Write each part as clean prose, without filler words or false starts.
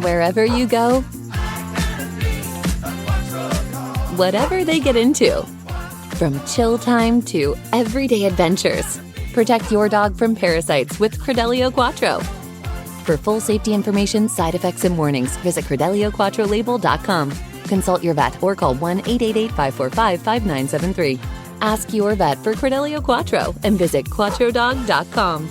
wherever you go, whatever they get into. From chill time to everyday adventures, protect your dog from parasites with Credelio Quattro. For full safety information, side effects, and warnings, visit CredelioQuattroLabel.com. Consult your vet or call 1-888-545-5973. Ask your vet for Credelio Quattro and visit QuattroDog.com.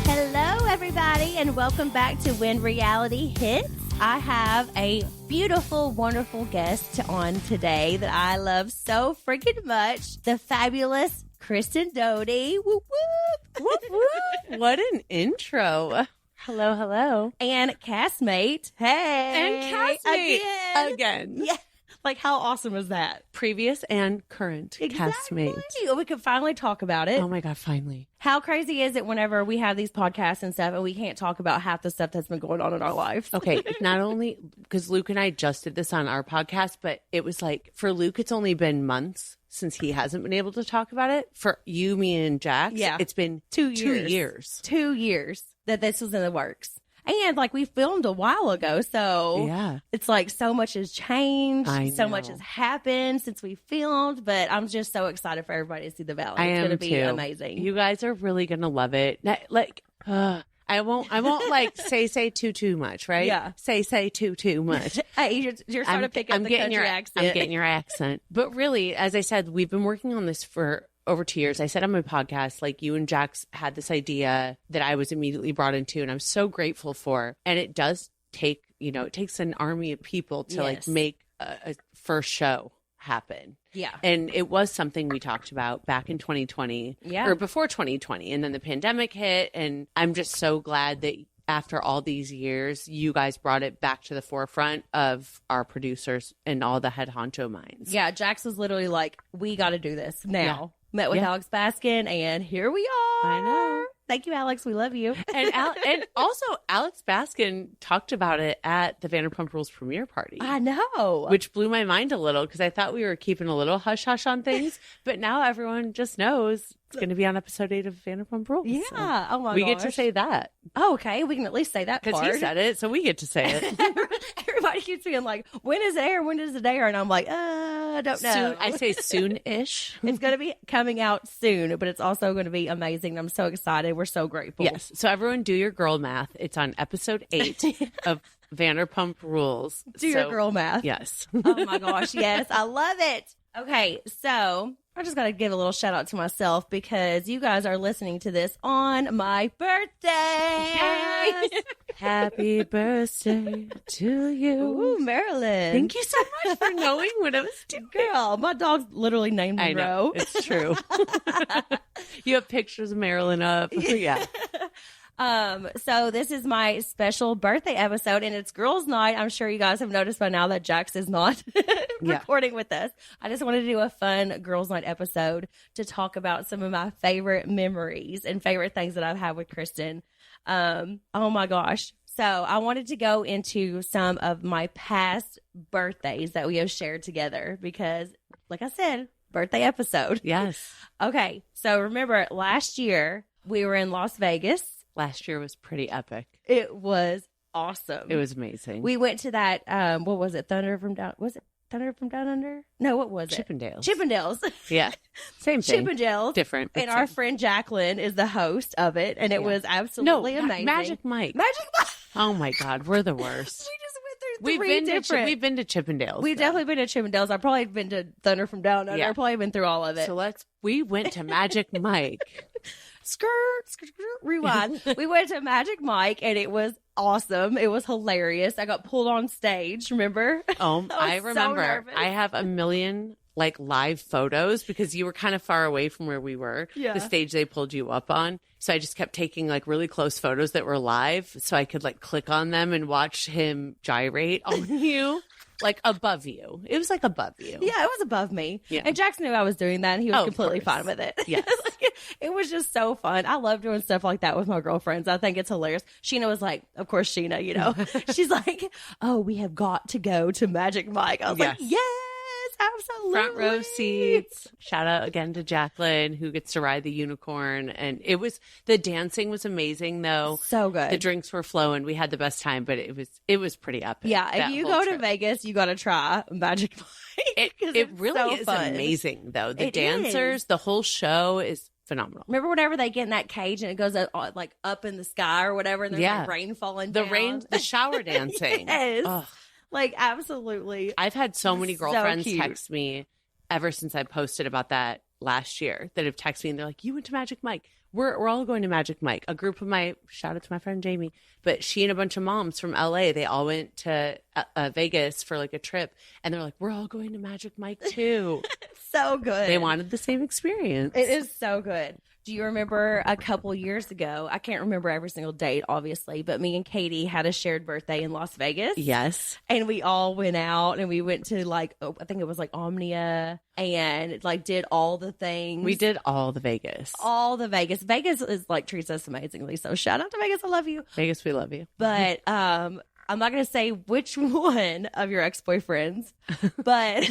Hello, everybody, and welcome back to When Reality Hits. I have a beautiful, wonderful guest on today that I love so freaking much. The fabulous Kristen Doute. Whoop, whoop. Whoop, whoop. What an intro. Hello, hello. And castmate. Hey. And castmate. Again. Yeah. Like, how awesome is that? Previous and current castmate. We could finally talk about it. Oh my God, finally. How crazy is it whenever we have these podcasts and stuff and we can't talk about half the stuff that's been going on in our lives? Okay, not only because Luke and I just did this on our podcast, but it was like, for Luke, it's only been months since he hasn't been able to talk about it. For you, me, and Jax, it's been 2 years. 2 years that this was in the works. And like we filmed a while ago, so it's like so much has changed. So much has happened since we filmed, but I'm just so excited for everybody to see the Valley. It's going to be amazing. You guys are really going to love it. Like, I won't like say too much, right? Yeah. Say too much. Hey, you're starting to pick up the country accent. I'm getting your accent. But really, as I said, we've been working on this for over 2 years. I said on my podcast, like, you and Jax had this idea that I was immediately brought into, and I'm so grateful for. And it does take, it takes an army of people to like make a first show happen. Yeah. And it was something we talked about back in 2020 or before 2020. And then the pandemic hit. And I'm just so glad that after all these years, you guys brought it back to the forefront of our producers and all the head honcho minds. Yeah. Jax was literally like, we got to do this now. Yeah. Met with Alex Baskin, and here we are. I know. Thank you, Alex. We love you. And also, Alex Baskin talked about it at the Vanderpump Rules premiere party. I know. Which blew my mind a little because I thought we were keeping a little hush-hush on things. But now everyone just knows it's going to be on episode 8 of Vanderpump Rules. Yeah. So oh, my gosh. We get to say that. Oh, okay. We can at least say that part. Because he said it, so we get to say it. Everybody keeps being like, when is it air? When does it air? And I'm like, I don't know. Soon, I say soon-ish. It's going to be coming out soon, but it's also going to be amazing. I'm so excited. We're so grateful. Yes. So everyone do your girl math. It's on episode 8 of Vanderpump Rules. Do your girl math. Yes. Oh my gosh. Yes. I love it. Okay. So I just got to give a little shout out to myself because you guys are listening to this on my birthday. Yes. Happy birthday to you. Ooh, Marilyn. Thank you so much for knowing what I was doing. Girl, my dog's literally named Monroe. I know. It's true. You have pictures of Marilyn up. Yeah. So this is my special birthday episode, and it's girls' night. I'm sure you guys have noticed by now that Jax is not recording with us. I just wanted to do a fun girls' night episode to talk about some of my favorite memories and favorite things that I've had with Kristen. Oh my gosh. So I wanted to go into some of my past birthdays that we have shared together because, like I said, birthday episode. Yes. Okay. So remember last year we were in Las Vegas. Last year was pretty epic. It was awesome. It was amazing. We went to that, what was it? Thunder from Down Under? No, what was it? Chippendales. Yeah. Same thing. Chippendales. Different. And our friend Jacqueline is the host of it. And it was absolutely amazing. Magic Mike. Oh my God. We're the worst. We just went through We've been to Chippendales. We've definitely been to Chippendales. I've probably been to Thunder from Down Under. I've probably been through all of it. So we went to Magic Mike. Skirt, rewind. We went to Magic Mike and it was awesome. It was hilarious. I got pulled on stage, remember? Oh, I remember. So I have a million like live photos because you were kind of far away from where we were. Yeah. The stage they pulled you up on. So I just kept taking like really close photos that were live so I could like click on them and watch him gyrate on you. Like above you. It was like above you. Yeah, it was above me. Yeah. And Jax knew I was doing that and he was completely fine with it. Yes. It was just so fun. I love doing stuff like that with my girlfriends. I think it's hilarious. Sheena was like, of course, Sheena, she's like, oh, we have got to go to Magic Mike. I was like, yes. absolutely. Front row seats. Shout out again to Jacqueline, who gets to ride the unicorn. And the dancing was amazing, though. So good. The drinks were flowing. We had the best time, but it was pretty epic. Yeah, if you go to Vegas, you got to try Magic Mike. It really so is fun. Amazing, though. The dancers, the whole show is phenomenal. Remember whenever they get in that cage and it goes like up in the sky or whatever, and there's like rain falling down? The shower dancing. Yes. Ugh. Like, absolutely. I've had so many girlfriends cute. text me ever since I posted about that last year that have texted me and they're like, you went to Magic Mike. We're all going to Magic Mike. A group of shout out to my friend Jamie, but she and a bunch of moms from LA, they all went to Vegas for like a trip, and they're like, we're all going to Magic Mike too. So good. They wanted the same experience. It is so good. Do you remember a couple years ago? I can't remember every single date, obviously, but me and Katie had a shared birthday in Las Vegas. Yes. And we all went out and we went to I think it was like Omnia, and like did all the things. We did all the Vegas. All the Vegas. Vegas is like treats us amazingly. So shout out to Vegas. I love you. Vegas, we love you. But I'm not going to say which one of your ex-boyfriends, but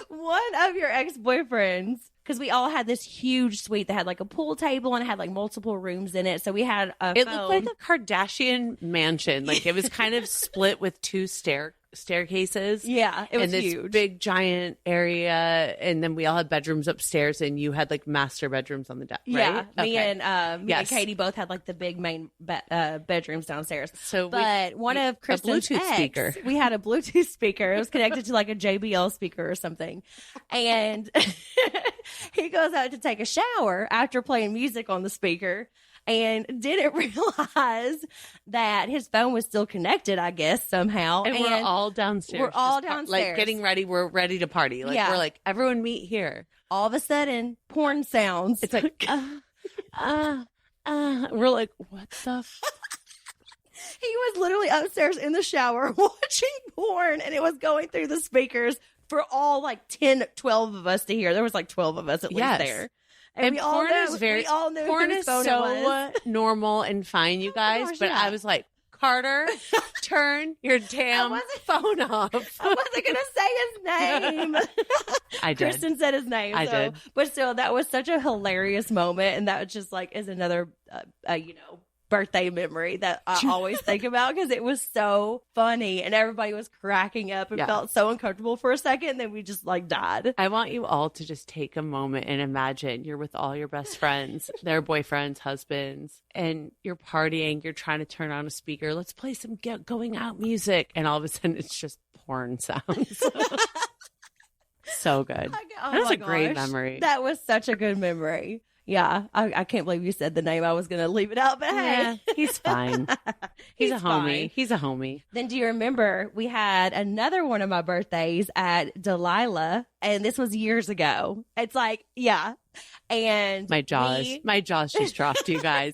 one of your ex-boyfriends, because we all had this huge suite that had like a pool table and it had like multiple rooms in it. So we had It looked like a Kardashian mansion. Like it was kind of split with two staircases. Yeah, it was this huge. Big giant area, and then we all had bedrooms upstairs, and you had like master bedrooms on the deck. Right? Yeah, Okay. me and Katie both had like the big main bedrooms downstairs. So, one of Kristen's Bluetooth speaker. We had a Bluetooth speaker. It was connected to like a JBL speaker or something, and he goes out to take a shower after playing music on the speaker. And didn't realize that his phone was still connected, I guess, somehow. And we're all downstairs. We're all downstairs. Like getting ready. We're ready to party. Like we're like, everyone meet here. All of a sudden, porn sounds. It's like, we're like, what the He was literally upstairs in the shower watching porn, and it was going through the speakers for all like 10, 12 of us to hear. There was like 12 of us at least there. And we all knew porn whose is phone so it was. normal and fine, you guys. gosh, but yeah. I was like, Carter, turn your damn phone off. I wasn't gonna say his name. I did. Kristen said his name. I did. But still, that was such a hilarious moment, and that just like is another, birthday memory that I always think about because it was so funny and everybody was cracking up and felt so uncomfortable for a second. And then we just like died. I want you all to just take a moment and imagine you're with all your best friends, their boyfriends, husbands, and you're partying. You're trying to turn on a speaker. Let's play some going out music. And all of a sudden it's just porn sounds. So good. That was a great memory. That was such a good memory. Yeah, I can't believe you said the name. I was going to leave it out, but hey. He's fine. He's a homie. Fine. He's a homie. Then do you remember we had another one of my birthdays at Delilah, and this was years ago. It's like, yeah. And my jaws just dropped, you guys.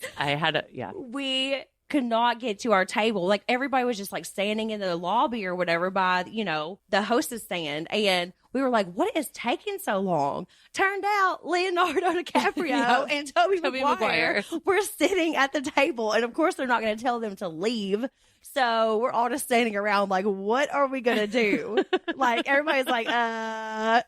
We could not get to our table. Like everybody was just like standing in the lobby or whatever by, the hostess stand. And we were like, what is taking so long? Turned out Leonardo DiCaprio and Tobey Maguire were sitting at the table. And of course, they're not going to tell them to leave. So we're all just standing around like, what are we going to do? Like everybody's like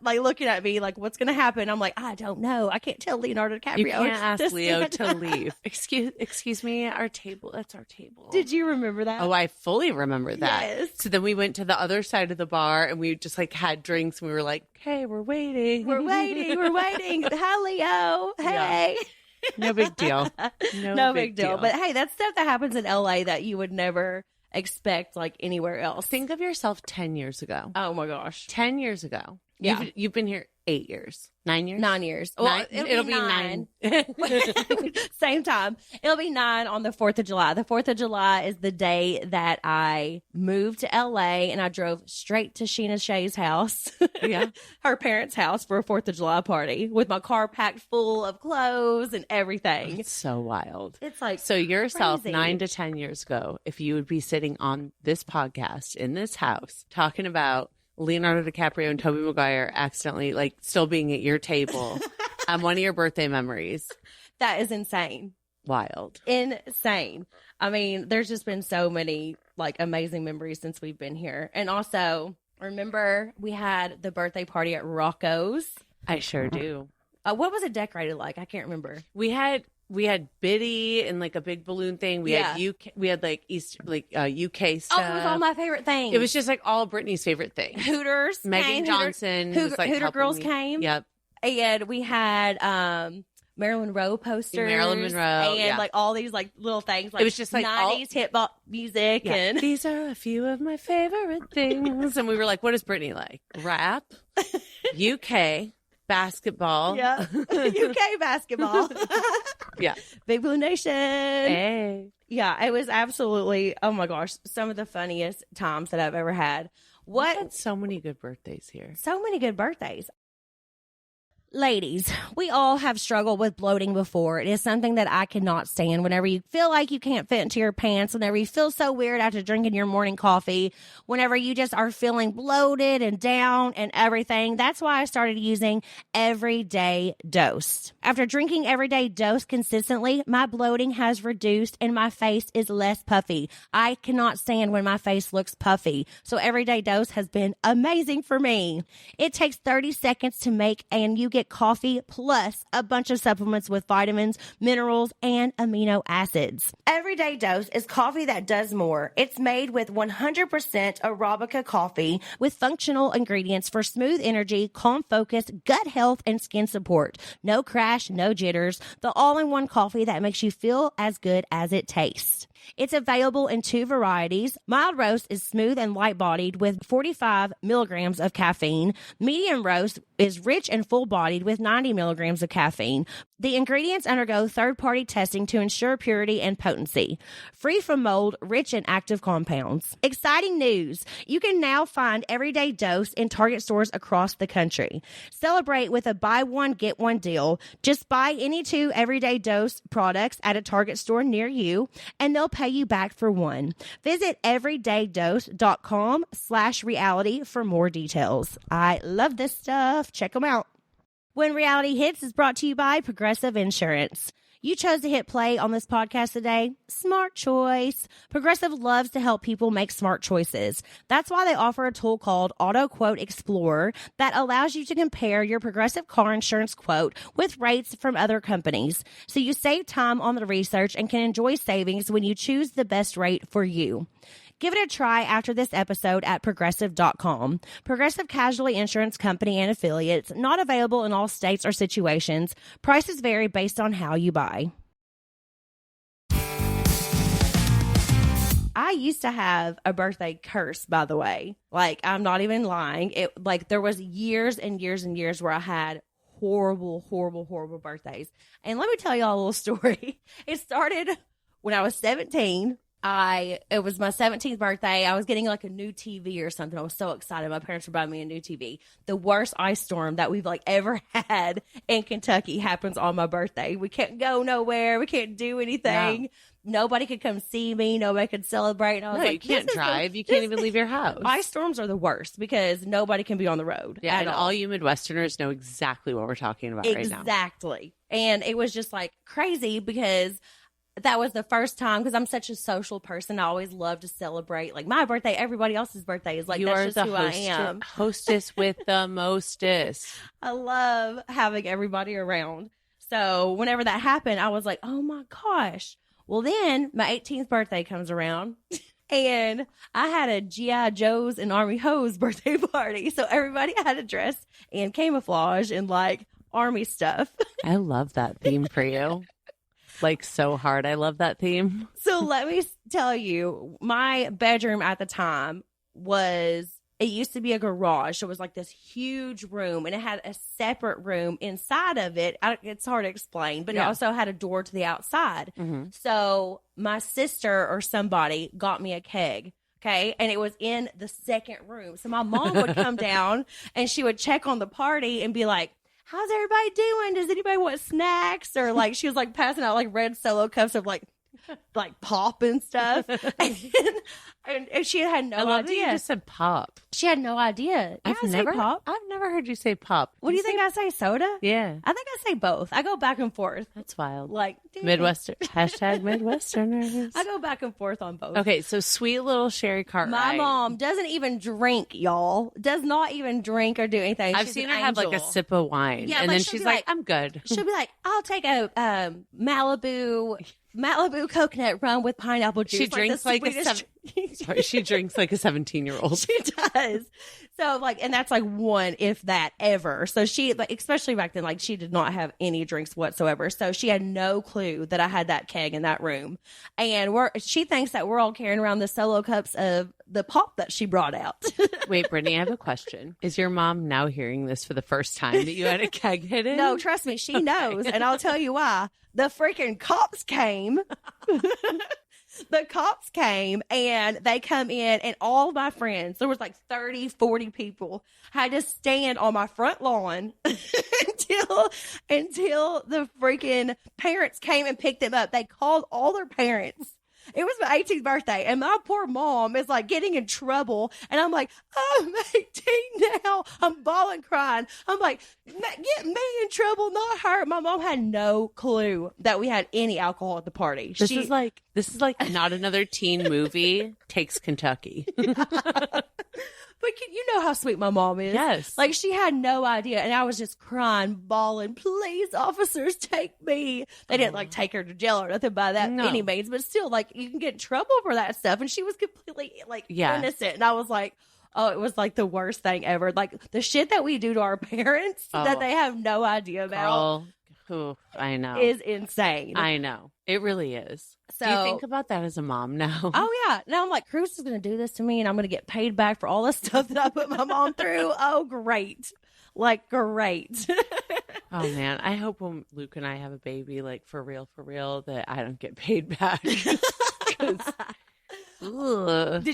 looking at me like, what's going to happen? I'm like, I don't know. I can't tell Leonardo DiCaprio. You can't ask Leo to leave. Excuse me, our table. That's our table. Did you remember that? Oh, I fully remember that. Yes. So then we went to the other side of the bar and we just like had drinks and we were like, okay, we're waiting. We're waiting. Hi, Leo. Hey. Yeah. No big deal. No big deal. But hey, that's stuff that happens in LA that you would never expect like anywhere else. Think of yourself 10 years ago. Oh my gosh. 10 years ago. Yeah. You've been here 8 years. 9 years? 9 years. Well, it'll be 9. Same time. It'll be 9 on the 4th of July. The 4th of July is the day that I moved to LA and I drove straight to Sheena Shay's house. Yeah. Her parents' house for a 4th of July party with my car packed full of clothes and everything. It's so wild. It's like so yourself crazy. 9 to 10 years ago, if you would be sitting on this podcast in this house talking about Leonardo DiCaprio and Tobey Maguire accidentally like still being at your table on one of your birthday memories. That is insane. Wild. Insane. I mean, there's just been so many like amazing memories since we've been here. And also Remember we had the birthday party at Rocco's? I sure do. What was it decorated like? I can't remember. We had Biddy and like a big balloon thing. We had UK. We had like UK stuff. Oh, it was all my favorite things. It was just like all Brittany's favorite things. Hooters. Megan Johnson. was, like, Hooter girls me. came. Yep. And we had Marilyn Monroe posters. Marilyn Monroe. And like all these like little things. Like it was just like 90s hip hop music. Yeah. And these are a few of my favorite things. And we were like, what is Brittany like? Rap, UK, basketball. Yeah. UK basketball. Yeah. Big Blue Nation. Hey. Yeah, it was absolutely, oh my gosh, some of the funniest times that I've ever had. We had so many good birthdays here. So many good birthdays. Ladies, we all have struggled with bloating before. It is something that I cannot stand. Whenever you feel like you can't fit into your pants, whenever you feel so weird after drinking your morning coffee, whenever you just are feeling bloated and down and everything. That's why I started using Everyday Dose. After drinking Everyday Dose consistently, my bloating has reduced and my face is less puffy. I cannot stand when my face looks puffy. So Everyday Dose has been amazing for me. It takes 30 seconds to make and you get coffee plus a bunch of supplements with vitamins, minerals, and amino acids. Everyday Dose is coffee that does more. It's made with 100% Arabica coffee with functional ingredients for smooth energy, calm focus, gut health, and skin support. No crash, no jitters. The all-in-one coffee that makes you feel as good as it tastes. It's available in 2 varieties. Mild roast is smooth and light-bodied with 45 milligrams of caffeine. Medium roast is rich and full-bodied with 90 milligrams of caffeine. The ingredients undergo third-party testing to ensure purity and potency. Free from mold, rich in active compounds. Exciting news! You can now find Everyday Dose in Target stores across the country. Celebrate with a buy one, get one deal. Just buy any 2 Everyday Dose products at a Target store near you, and they'll pay you back for one. Visit everydaydose.com/reality for more details. I love this stuff. Check them out. When Reality Hits is brought to you by Progressive Insurance. You chose to hit play on this podcast today. Smart choice. Progressive loves to help people make smart choices. That's why they offer a tool called Auto Quote Explorer that allows you to compare your Progressive car insurance quote with rates from other companies. So you save time on the research and can enjoy savings when you choose the best rate for you. Give it a try after this episode at Progressive.com. Progressive Casualty Insurance Company and Affiliates. Not available in all states or situations. Prices vary based on how you buy. I used to have a birthday curse, by the way. Like, I'm not even lying. There was years and years and years where I had horrible birthdays. And let me tell y'all a little story. It started when I was 17. It was my 17th birthday. I was getting like a new TV or something. I was so excited. My parents were buying me a new TV. The worst ice storm that we've ever had in Kentucky happens on my birthday. We can't go nowhere. We can't do anything. Yeah. Nobody could come see me. Nobody could celebrate. And I was you can't drive. You can't even leave your house. Ice storms are the worst because nobody can be on the road. Yeah, and all you Midwesterners know exactly what we're talking about right now. Exactly. And it was just crazy because that was the first time, because I'm such a social person. I always love to celebrate my birthday. Everybody else's birthday is you that's are just who I am. Hostess with the mostest. I love having everybody around. So whenever that happened, I was like, oh my gosh. Well, then my 18th birthday comes around and I had a G.I. Joe's and Army Ho's birthday party. So everybody had a dress and camouflage and Army stuff. I love that theme for you. So hard. I love that theme. So let me tell you, my bedroom at the time it used to be a garage. It was this huge room, and it had a separate room inside of it. It's hard to explain, but It also had a door to the outside. Mm-hmm. So my sister or somebody got me a keg. Okay. And it was in the second room. So my mom would come down and she would check on the party and be like, how's everybody doing? Does anybody want snacks? Or she was passing out red Solo cups of like pop and stuff. And she had no idea. You just said pop. She had no idea. I've never heard you say pop. What do you think I say? Soda? Yeah. I think I say both. I go back and forth. That's wild. Like Midwestern. Hashtag Midwesterners. I go back and forth on both. Okay, so sweet little Sherry Cartwright. My mom doesn't even drink, y'all. Does not even drink or do anything. I've seen her have like a sip of wine. Yeah, and then she's like, I'm good. She'll be like, I'll take a Malibu coconut rum with pineapple juice. She drinks like she drinks like a 17-year-old. She does. So like, and that's like one, if that ever. So she, like, especially back then, like she did not have any drinks whatsoever. So she had no clue that I had that keg in that room. And she thinks that we're all carrying around the solo cups of the pop that she brought out. Wait, Brittany, I have a question. Is your mom now hearing this for the first time that you had a keg hidden? No, trust me, she knows. And I'll tell you why. The freaking cops came. The cops came and they come in, and all my friends, there was like 30, 40 people, had to stand on my front lawn until the freaking parents came and picked them up. They called all their parents. It was my 18th birthday, and my poor mom is like getting in trouble, and I'm like, I'm 18 now. I'm bawling, crying. I'm like, get me in trouble, not her. My mom had no clue that we had any alcohol at the party. This is like Not Another Teen Movie takes Kentucky. But you know how sweet my mom is. Yes. Like, she had no idea. And I was just crying, bawling, please, officers, take me. They didn't, like, take her to jail or nothing by that any means. But still, like, you can get in trouble for that stuff. And she was completely, like, innocent. And I was like, oh, it was, like, the worst thing ever. Like, the shit that we do to our parents that they have no idea about. Ooh, I know. Is insane. I know. It really is. So, do you think about that as a mom now? Oh, yeah. Now I'm like, Cruz is going to do this to me, and I'm going to get paid back for all the stuff that I put my mom through. Oh, great. Like, great. Oh, man. I hope when Luke and I have a baby, like, for real, that I don't get paid back. Did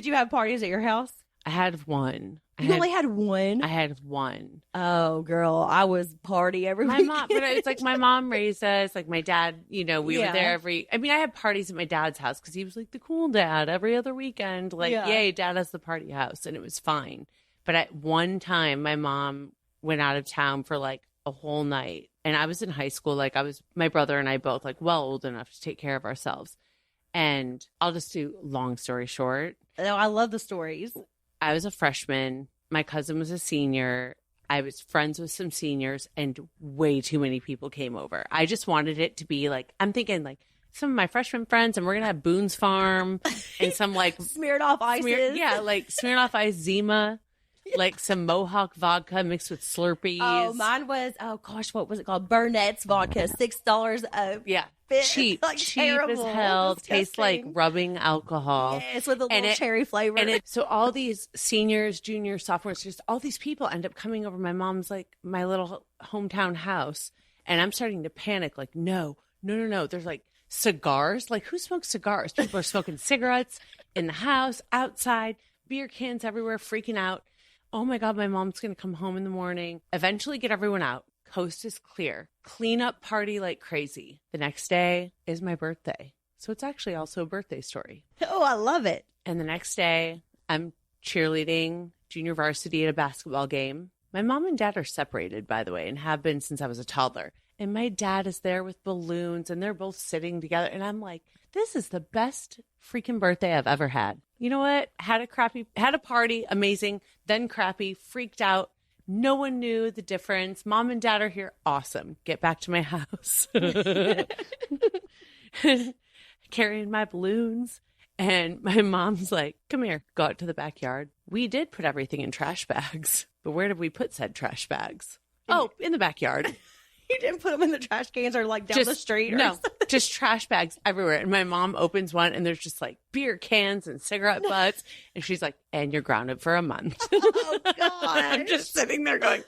you have parties at your house? I had one. You only had one? I had one. Oh, girl. I was party every weekend. But it's like my mom raised us. Like my dad, we were there I had parties at my dad's house because he was like the cool dad every other weekend. Like, yay, dad has the party house. And it was fine. But at one time, my mom went out of town for like a whole night. And I was in high school. Like my brother and I both like well old enough to take care of ourselves. And I'll just do long story short. Oh, I love the stories. I was a freshman. My cousin was a senior. I was friends with some seniors, and way too many people came over. I just wanted it to be like, I'm thinking like some of my freshman friends, and we're going to have Boone's Farm and some like smeared off ices. Like smeared off ice Zima, like some Mohawk vodka mixed with Slurpees. Oh, mine was, what was it called? Burnett's vodka, $6 a cheap, like cheap terrible, as hell. disgusting. Tastes like rubbing alcohol. Yes, with a little cherry flavor. So all these seniors, juniors, sophomores, just all these people end up coming over my mom's, like, my little hometown house. And I'm starting to panic. Like, no. There's like cigars. Like, who smokes cigars? People are smoking cigarettes in the house, outside, beer cans everywhere, freaking out. Oh my God, my mom's going to come home in the morning, eventually get everyone out. Coast is clear. Clean up party like crazy. The next day is my birthday. So it's actually also a birthday story. Oh, I love it. And the next day, I'm cheerleading junior varsity at a basketball game. My mom and dad are separated, by the way, and have been since I was a toddler. And my dad is there with balloons, and they're both sitting together. And I'm like, this is the best freaking birthday I've ever had. You know what? Had a party, amazing, then crappy, freaked out. No one knew the difference. Mom and dad are here. Awesome. Get back to my house. Carrying my balloons. And my mom's like, come here, go out to the backyard. We did put everything in trash bags. But where did we put said trash bags? Oh, in the backyard. You didn't put them in the trash cans or like down the street? Or no, something? Just trash bags everywhere. And my mom opens one and there's just like beer cans and cigarette butts. And she's like, and you're grounded for a month. Oh, God. I'm just sitting there going,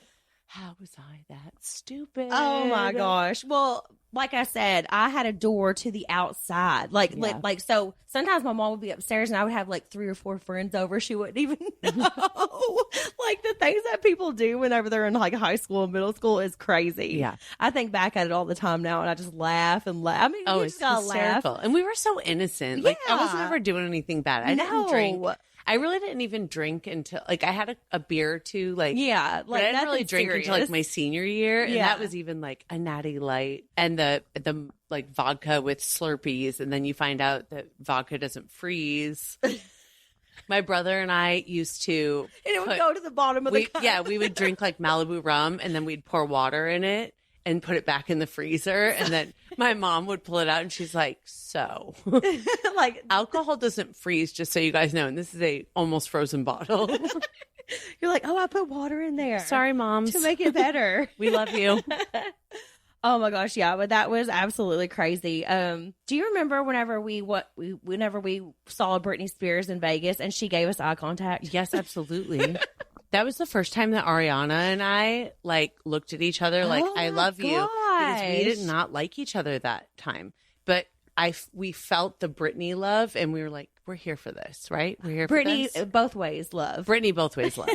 How was I that stupid? Oh my gosh. Well, like I said, I had a door to the outside. Like so sometimes my mom would be upstairs and I would have like 3 or 4 friends over. She wouldn't even know. Like the things that people do whenever they're in like high school and middle school is crazy. Yeah. I think back at it all the time now and I just laugh and laugh. I mean, you it's just gotta hysterical. laugh. And we were so innocent. Like I was never doing anything bad. I didn't drink. I really didn't even drink until like I had a beer or two. Like but I didn't really drink until like my senior year, and that was even like a Natty Light and the like vodka with Slurpees, and then you find out that vodka doesn't freeze. My brother and I used to, and it would go to the bottom of the cup. Yeah, we would drink like Malibu rum, and then we'd pour water in it and put it back in the freezer, and then my mom would pull it out and she's like, so like alcohol doesn't freeze, just so you guys know, and this is a almost frozen bottle. You're like, oh, I put water in there. Sorry, moms. To make it better. We love you. Oh my gosh, yeah, but that was absolutely crazy. Do you remember whenever we saw Britney Spears in Vegas and she gave us eye contact? Yes, absolutely. That was the first time that Ariana and I like looked at each other like, I love you. Because we did not like each other that time. But we felt the Brittany love and we were like, we're here for this, right? We're here for this. Brittany both ways love. Brittany both ways love.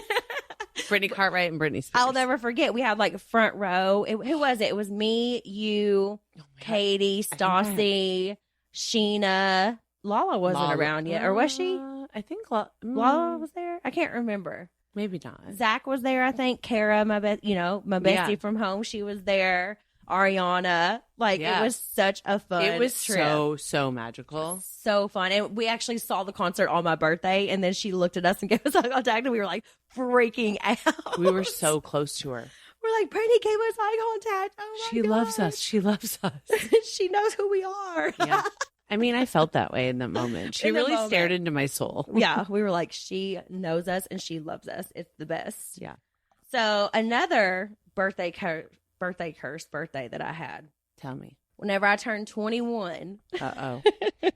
Brittany Cartwright and Britney Spears. I'll never forget. We had like front row. Who was it? It was me, you, Katie, Stassi, Sheena. Lala wasn't around yet. Or was she? I think Lala was there. I can't remember. Maybe not. Zach was there, I think. Kara, my bestie from home, she was there. Ariana, like it was such a fun It was trip. so magical. So fun. And we actually saw the concert on my birthday, and then she looked at us and gave us eye contact, and we were like freaking out. We were so close to her. We're like, Brittany gave us eye contact. Oh my She loves us. She loves us. She knows who we are. Yeah. I mean, I felt that way in that moment. She really stared into my soul. Yeah. We were like, she knows us and she loves us. It's the best. Yeah. So another birthday curse birthday that I had. Tell me. Whenever I turned 21. Uh-oh.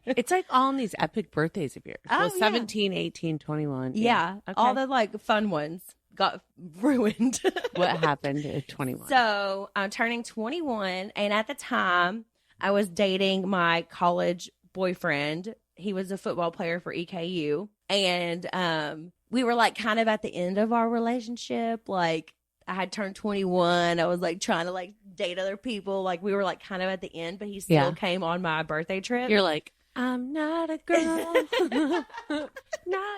It's like all these epic birthdays of yours. Oh, 17, 18, 21. Yeah. Okay. All the like fun ones got ruined. What happened at 21? So I'm turning 21. And at the time, I was dating my college boyfriend. He was a football player for EKU. And we were like kind of at the end of our relationship. Like I had turned 21. I was like trying to like date other people. Like we were like kind of at the end, but he still came on my birthday trip. You're like, I'm not a girl, not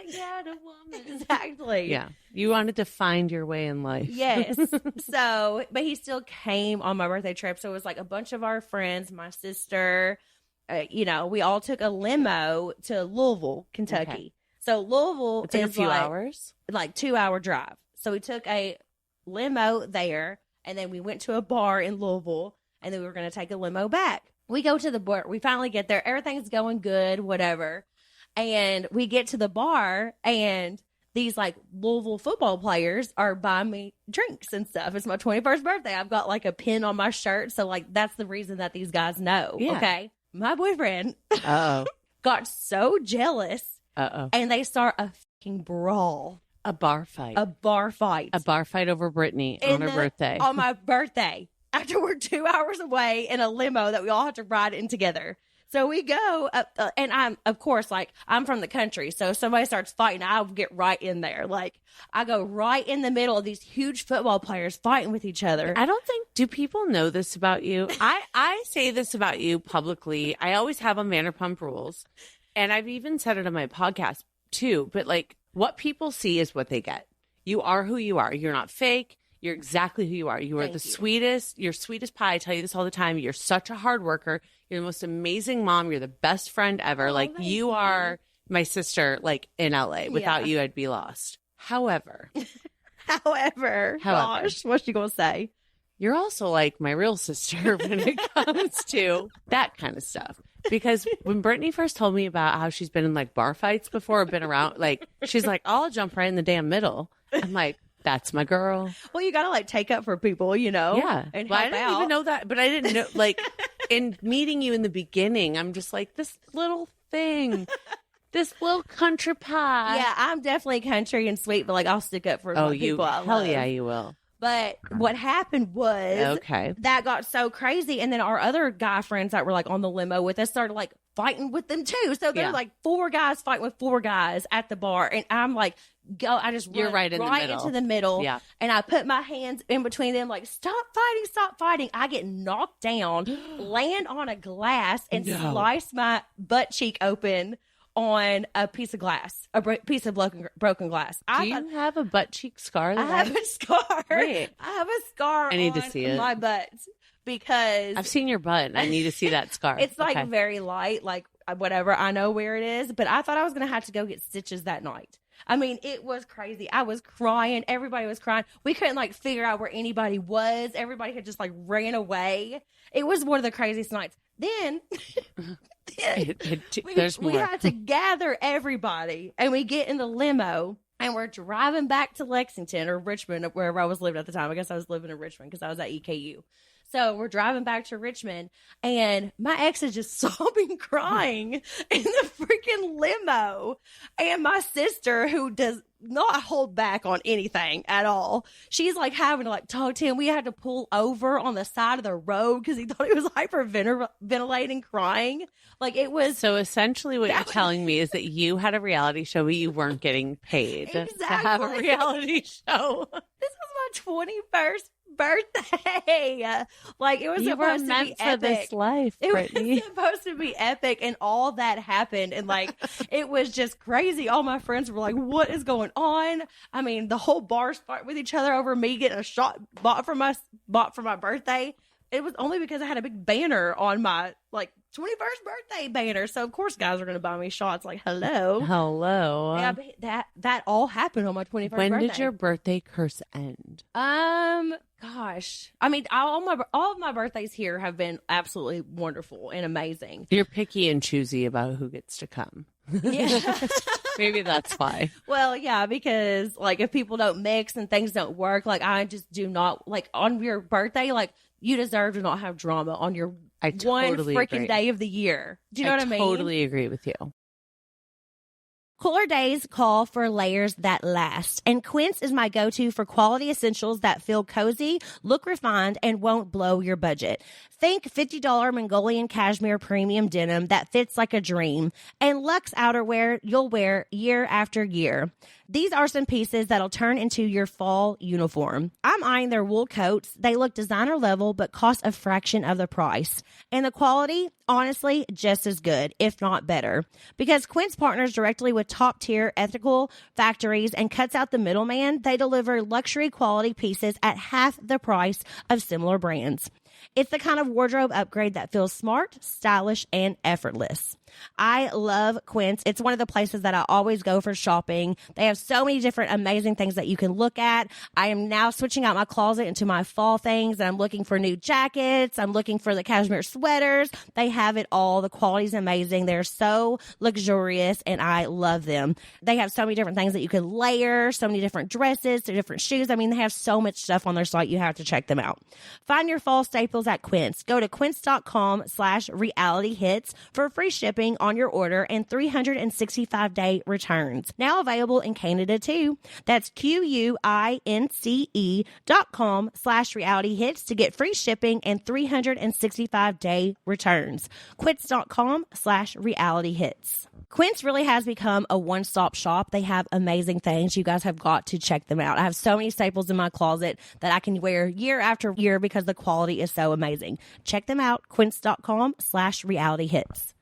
yet a woman. Exactly. Yeah. You wanted to find your way in life. Yes. So, but he still came on my birthday trip. So it was like a bunch of our friends, my sister, we all took a limo to Louisville, Kentucky. Okay. So Louisville is like a few hours, like 2-hour drive. So we took a limo there, and then we went to a bar in Louisville, and then we were going to take a limo back. We go to the bar. We finally get there. Everything's going good, whatever. And we get to the bar, and these like Louisville football players are buying me drinks and stuff. It's my 21st birthday. I've got like a pin on my shirt. So like that's the reason that these guys know. Yeah. Okay. My boyfriend got so jealous. And they start a fucking brawl. A bar fight. A bar fight over Brittany on her birthday. On my birthday. After we're 2 hours away in a limo that we all have to ride in together. So we go up, and I'm, of course, like, I'm from the country. So if somebody starts fighting, I'll get right in there. Like, I go right in the middle of these huge football players fighting with each other. I don't think, do people know this about you? I say this about you publicly. I always have on Vanderpump Rules. And I've even said it on my podcast, too. But, like, what people see is what they get. You are who you are. You're not fake. You're exactly who you are. You are sweetest. You're sweetest pie. I tell you this all the time. You're such a hard worker. You're the most amazing mom. You're the best friend ever. Oh, like you are my sister, like in LA. Without you, I'd be lost. However, gosh, what's she gonna say? You're also like my real sister when it comes to that kind of stuff. Because when Brittany first told me about how she's been in like bar fights before, been around, like she's like, I'll jump right in the damn middle. I'm like, that's my girl. Well, you got to like take up for people, Yeah. And I didn't even know that, but I didn't know, like in meeting you in the beginning, I'm just like this little thing, this little country pie. Yeah, I'm definitely country and sweet, but like I'll stick up for people I love. Hell yeah, you will. But what happened was that got so crazy. And then our other guy friends that were like on the limo with us started like fighting with them too. So there's like 4 guys fighting with 4 guys at the bar. And I'm like, I just You're right into the middle. Yeah. And I put my hands in between them like, stop fighting. I get knocked down, land on a glass, and slice my butt cheek open on a piece of glass, piece of broken glass. Do you have a butt cheek scar? I have a scar. Wait. I have a scar I need to see it. my butt because I've seen your butt and I need to see that scar. It's like very light, like whatever. I know where it is, but I thought I was going to have to go get stitches that night. I mean, it was crazy. I was crying. Everybody was crying. We couldn't like figure out where anybody was. Everybody had just like ran away. It was one of the craziest nights. Then we had to gather everybody, and we get in the limo, and we're driving back to Lexington or Richmond, wherever I was living at the time. I guess I was living in Richmond because I was at EKU. So we're driving back to Richmond, and my ex is just sobbing, crying in the freaking limo. And my sister, who does not hold back on anything at all, she's like having to like talk to him. We had to pull over on the side of the road because he thought he was hyperventilating, crying. Like it was. So essentially what you're telling me is that you had a reality show, but you weren't getting paid to have a reality show. This was my 21st birthday. Like it was supposed to be epic. For this life, Brittany. It was supposed to be epic, and all that happened, and like it was just crazy. All my friends were like, "What is going on?" I mean, the whole bar's fight with each other over me getting a shot bought for my birthday. It was only because I had a big banner on my like 21st birthday banner. So of course guys are going to buy me shots. Like, hello. Yeah, that all happened on my 21st birthday. When did your birthday curse end? Gosh. I mean, all of my birthdays here have been absolutely wonderful and amazing. You're picky and choosy about who gets to come. Yeah. Maybe that's why. Well, yeah, because like if people don't mix and things don't work, like I just do not like on your birthday, like you deserve to not have drama on your one freaking day of the year. Do you know what I mean? I totally agree with you. Cooler days call for layers that last, and Quince is my go-to for quality essentials that feel cozy, look refined, and won't blow your budget. Think $50 Mongolian cashmere premium denim that fits like a dream, and luxe outerwear you'll wear year after year. These are some pieces that'll turn into your fall uniform. I'm eyeing their wool coats. They look designer level, but cost a fraction of the price. And the quality, honestly, just as good, if not better. Because Quince partners directly with top-tier ethical factories and cuts out the middleman, they deliver luxury quality pieces at half the price of similar brands. It's the kind of wardrobe upgrade that feels smart, stylish, and effortless. I love Quince. It's one of the places that I always go for shopping. They have so many different amazing things that you can look at. I am now switching out my closet into my fall things, and I'm looking for new jackets. I'm looking for the cashmere sweaters. They have it all. The quality's amazing. They're so luxurious, and I love them. They have so many different things that you can layer, so many different dresses, different shoes. I mean, they have so much stuff on their site. You have to check them out. Find your fall staples at Quince. Go to quince.com/realityhits for free shipping on your order and 365-day returns. Now available in Canada too. That's QUINCE.com/realityhits to get free shipping and 365-day returns. Quince.com/realityhits. Quince really has become a one-stop shop. They have amazing things. You guys have got to check them out. I have so many staples in my closet that I can wear year after year because the quality is so amazing. Check them out. Quince.com/realityhits.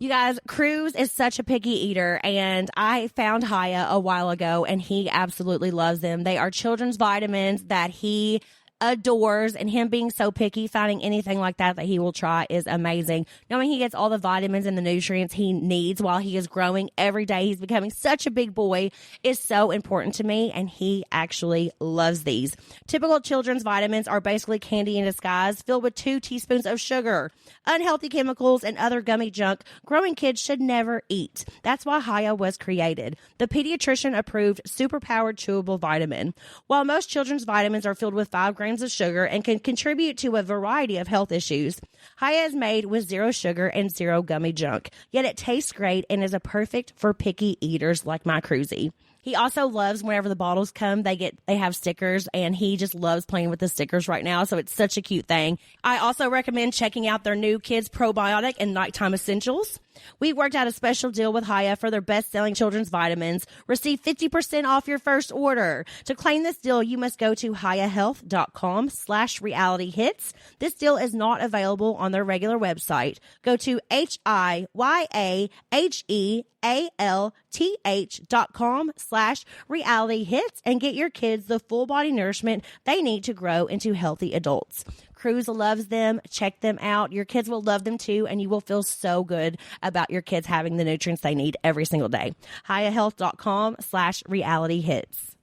You guys, Cruz is such a picky eater, and I found Haya a while ago, and he absolutely loves them. They are children's vitamins that he adores, and him being so picky, finding anything like that he will try is amazing. Knowing he gets all the vitamins and the nutrients he needs while he is growing every day, he's becoming such a big boy, is so important to me, and he actually loves these. Typical children's vitamins are basically candy in disguise, filled with 2 teaspoons of sugar, unhealthy chemicals, and other gummy junk growing kids should never eat. That's why Haya was created, the pediatrician-approved superpowered chewable vitamin. While most children's vitamins are filled with 5 grams of sugar and can contribute to a variety of health issues, Haya is made with 0 sugar and 0 gummy junk. Yet it tastes great and is a perfect for picky eaters like my Cruzy. He also loves whenever the bottles come, they have stickers, and he just loves playing with the stickers right now. So it's such a cute thing. I also recommend checking out their new Kids Probiotic and Nighttime Essentials. We worked out a special deal with Hiya for their best-selling children's vitamins. Receive 50% off your first order. To claim this deal, you must go to hiyahealth.com/realityhits. This deal is not available on their regular website. Go to hiyahealth.com/realityhits and get your kids the full body nourishment they need to grow into healthy adults. Cruz loves them. Check them out. Your kids will love them too, and you will feel so good about your kids having the nutrients they need every single day. hiyahealth.com/realityhits.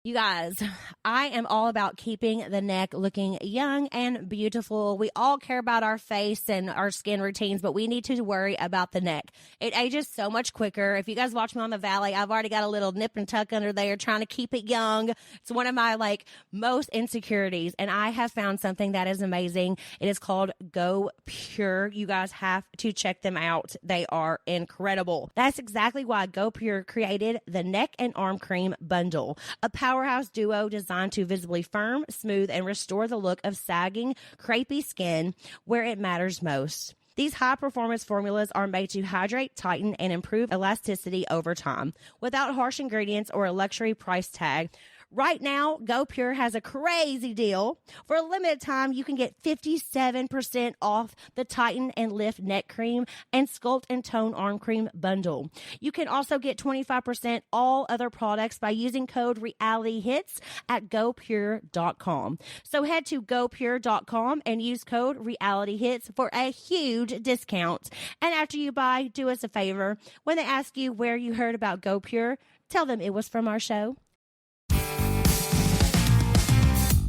You guys, I am all about keeping the neck looking young and beautiful. We all care about our face and our skin routines, but we need to worry about the neck. It ages so much quicker. If you guys watch me on the Valley, I've already got a little nip and tuck under there trying to keep it young. It's one of my most insecurities, and I have found something that is amazing. It is called Go Pure. You guys have to check them out. They are incredible. That's exactly why Go Pure created the Neck and Arm Cream Bundle, a powerhouse duo designed to visibly firm, smooth, and restore the look of sagging, crepey skin where it matters most. These high-performance formulas are made to hydrate, tighten, and improve elasticity over time without harsh ingredients or a luxury price tag. Right now, Go Pure has a crazy deal. For a limited time, you can get 57% off the Tighten and Lift Neck Cream and Sculpt and Tone Arm Cream bundle. You can also get 25% all other products by using code RealityHits at GoPure.com. So head to GoPure.com and use code RealityHits for a huge discount. And after you buy, do us a favor. When they ask you where you heard about Go Pure, tell them it was from our show.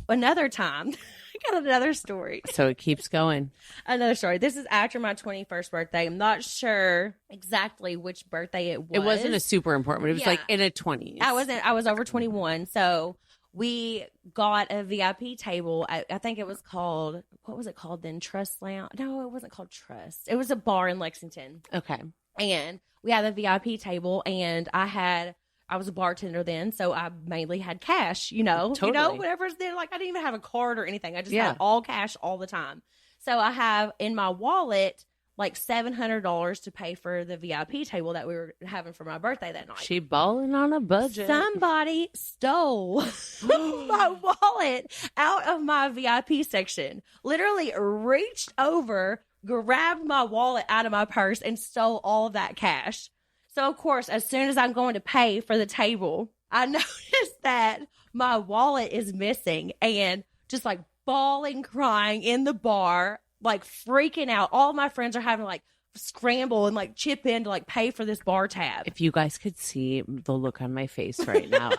Another time, I got another story. So it keeps going. Another story. This is after my 21st birthday. I'm not sure exactly which birthday it was. It wasn't a super important, but it was like in a 20s. I was over 21. So we got a VIP table. I think it was called, what was it called then? Trust Lounge? No, it wasn't called Trust. It was a bar in Lexington. Okay. And we had a VIP table, and I was a bartender then, so I mainly had cash, Totally. Whatever's there. Like, I didn't even have a card or anything. I just had all cash all the time. So I have in my wallet like $700 to pay for the VIP table that we were having for my birthday that night. She balling on a budget. Somebody stole my wallet out of my VIP section. Literally reached over, grabbed my wallet out of my purse, and stole all of that cash. So, of course, as soon as I'm going to pay for the table, I noticed that my wallet is missing, and just like bawling, crying in the bar, like freaking out. All my friends are having to like scramble and like chip in to like pay for this bar tab. If you guys could see the look on my face right now,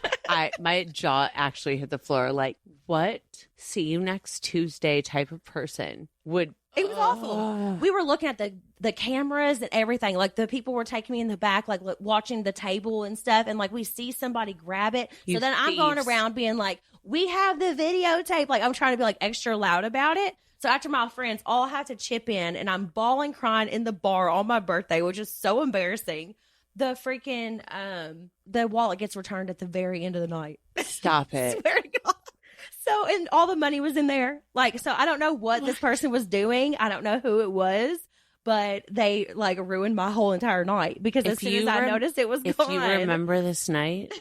my jaw actually hit the floor. Like, what? See you next Tuesday type of person would. It was awful. We were looking at the cameras and everything. Like, the people were taking me in the back, like watching the table and stuff. And like, we see somebody grab it. So then I'm going around being like, we have the videotape. Like, I'm trying to be like extra loud about it. So after my friends all have to chip in, and I'm bawling, crying in the bar on my birthday, which is so embarrassing. The freaking, the wallet gets returned at the very end of the night. Stop it. Swear to God. So, and all the money was in there. Like, so I don't know what this person was doing. I don't know who it was, but they like ruined my whole entire night because as soon as I noticed it was gone. If you remember this night,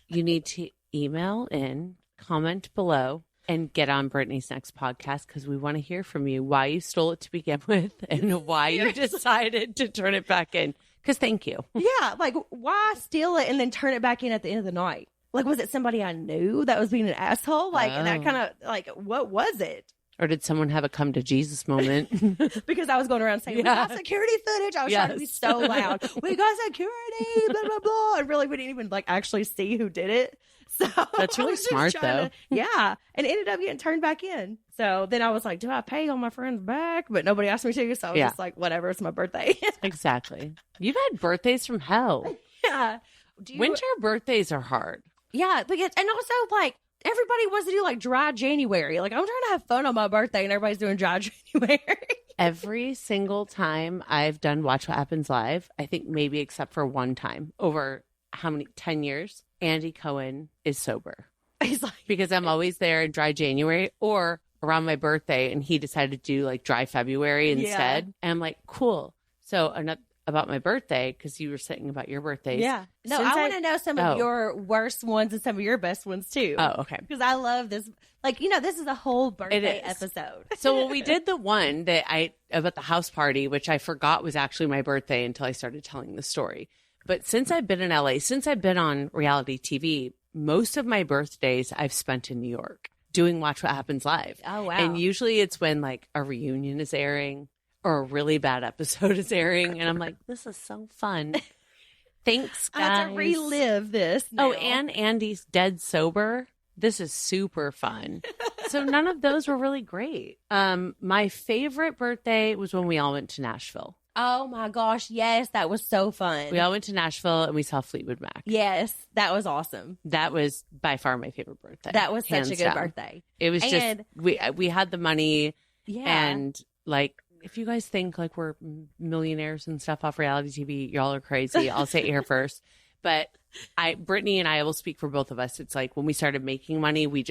you need to email in, comment below, and get on Brittany's next podcast, because we want to hear from you why you stole it to begin with and why you decided to turn it back in. Because thank you. Yeah, like, why steal it and then turn it back in at the end of the night? Like, was it somebody I knew that was being an asshole? Like, and that kind of, like, what was it? Or did someone have a come to Jesus moment? Because I was going around saying, we got security footage. I was trying to be so loud. We got security, blah, blah, blah. And really, we didn't even, like, actually see who did it. So that's really smart, though. Yeah. And it ended up getting turned back in. So then I was like, do I pay all my friends back? But nobody asked me to. So I was just like, whatever. It's my birthday. Exactly. You've had birthdays from hell. Yeah. Winter birthdays are hard. Yeah. Because, and also, like, everybody wants to do like dry January. Like, I'm trying to have fun on my birthday and everybody's doing dry January. Every single time I've done Watch What Happens Live, I think maybe except for one time over how many, 10 years, Andy Cohen is sober. He's like, because I'm always there in dry January or around my birthday, and he decided to do like dry February instead. And I'm like, cool. So about my birthday, because you were saying about your birthdays. Yeah. No, I want to know some of your worst ones and some of your best ones too. Oh, okay. Because I love this. Like, this is a whole birthday episode. So we did the one about the house party, which I forgot was actually my birthday until I started telling the story. But since I've been in LA, since I've been on reality TV, most of my birthdays I've spent in New York doing Watch What Happens Live. Oh, wow. And usually it's when like a reunion is airing or a really bad episode is airing. And I'm like, this is so fun. Thanks, guys. I have to relive this now. Oh, and Andy's dead sober. This is super fun. So none of those were really great. My favorite birthday was when we all went to Nashville. Oh my gosh, yes, that was so fun. We all went to Nashville and we saw Fleetwood Mac. Yes, that was awesome. That was by far my favorite birthday. That was such a good down. birthday. It was just we had the money, and like if you guys think like we're millionaires and stuff off reality TV, y'all are crazy. I'll say it here first. But Brittany and I will speak for both of us. It's like when we started making money, we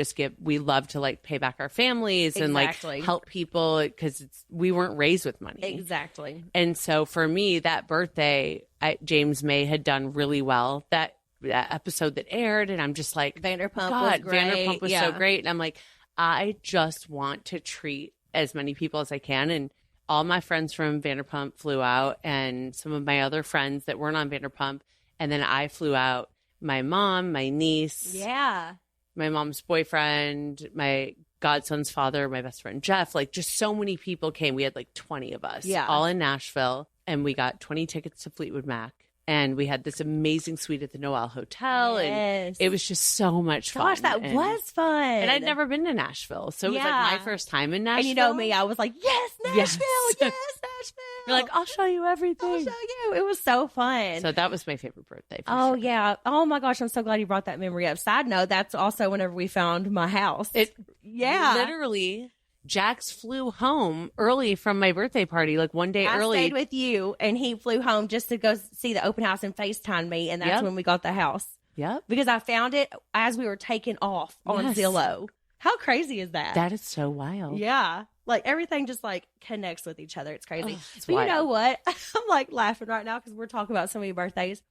love to like pay back our families and like help people because we weren't raised with money. Exactly. And so for me, that birthday, James May had done really well. That episode that aired, and I'm just like, Vanderpump was great. Vanderpump was so great. And I'm like, I just want to treat as many people as I can. And all my friends from Vanderpump flew out, and some of my other friends that weren't on Vanderpump. And then I flew out my mom, my niece, my mom's boyfriend, my godson's father, my best friend Jeff. Like just so many people came. We had like 20 of us, all in Nashville, and we got 20 tickets to Fleetwood Mac. And we had this amazing suite at the Noel Hotel. And it was just so much fun. Gosh, that was fun. And I'd never been to Nashville. So it was like my first time in Nashville. And you know me, I was like, yes, Nashville, yes, Nashville. You're like, I'll show you everything. I'll show you. It was so fun. So that was my favorite birthday. Oh, yeah. Oh, my gosh. I'm so glad you brought that memory up. Side note, that's also whenever we found my house. Literally, Jax flew home early from my birthday party, like one day early. I stayed with you, and he flew home just to go see the open house and FaceTime me, and that's when we got the house. Yep. Because I found it as we were taking off on Zillow. How crazy is that? That is so wild. Yeah. Like everything just like connects with each other. It's crazy. It's but wild. You know what? I'm like laughing right now because we're talking about so many birthdays.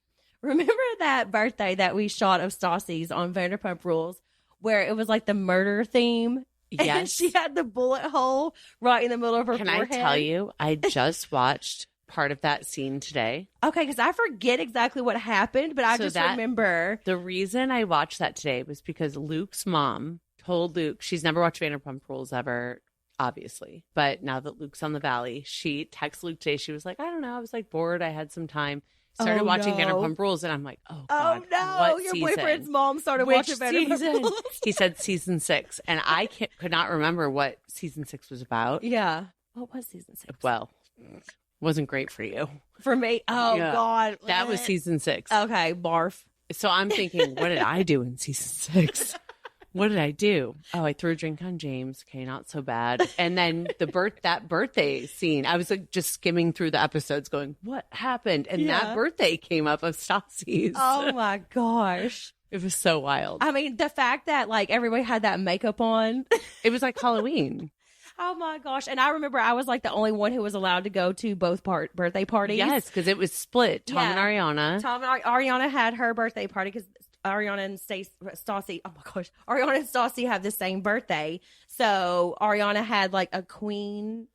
Remember that birthday that we shot of Stassi's on Vanderpump Rules where it was like the murder theme? Yes. And she had the bullet hole right in the middle of her forehead. Can I tell you, I just watched part of that scene today. Okay, because I forget exactly what happened, but I just remember. The reason I watched that today was because Luke's mom told Luke, she's never watched Vanderpump Rules ever, obviously. But now that Luke's on the Valley, she texted Luke today. She was like, I don't know, I was like bored. I had some time. Started watching Vanderpump Rules, and I'm like, oh, God, no, your boyfriend's mom started watching Vanderpump Rules. He said season 6, and I could not remember what season 6 was about. Yeah. What was season 6? Well, wasn't great for you. For me? Oh, yeah. God. That was season 6. Okay, barf. So I'm thinking, what did I do in season 6? What did I do? Oh, I threw a drink on James. Okay, not so bad. And then that birthday scene, I was like just skimming through the episodes going, what happened? And that birthday came up of Stassi's. Oh my gosh. It was so wild. I mean, the fact that like everybody had that makeup on. It was like Halloween. Oh my gosh. And I remember I was like the only one who was allowed to go to both birthday parties. Yes, because it was split. Tom and Ariana. Ariana had her birthday party because Ariana and Stassi, oh my gosh, Ariana and Stassi have the same birthday. So Ariana had like a queen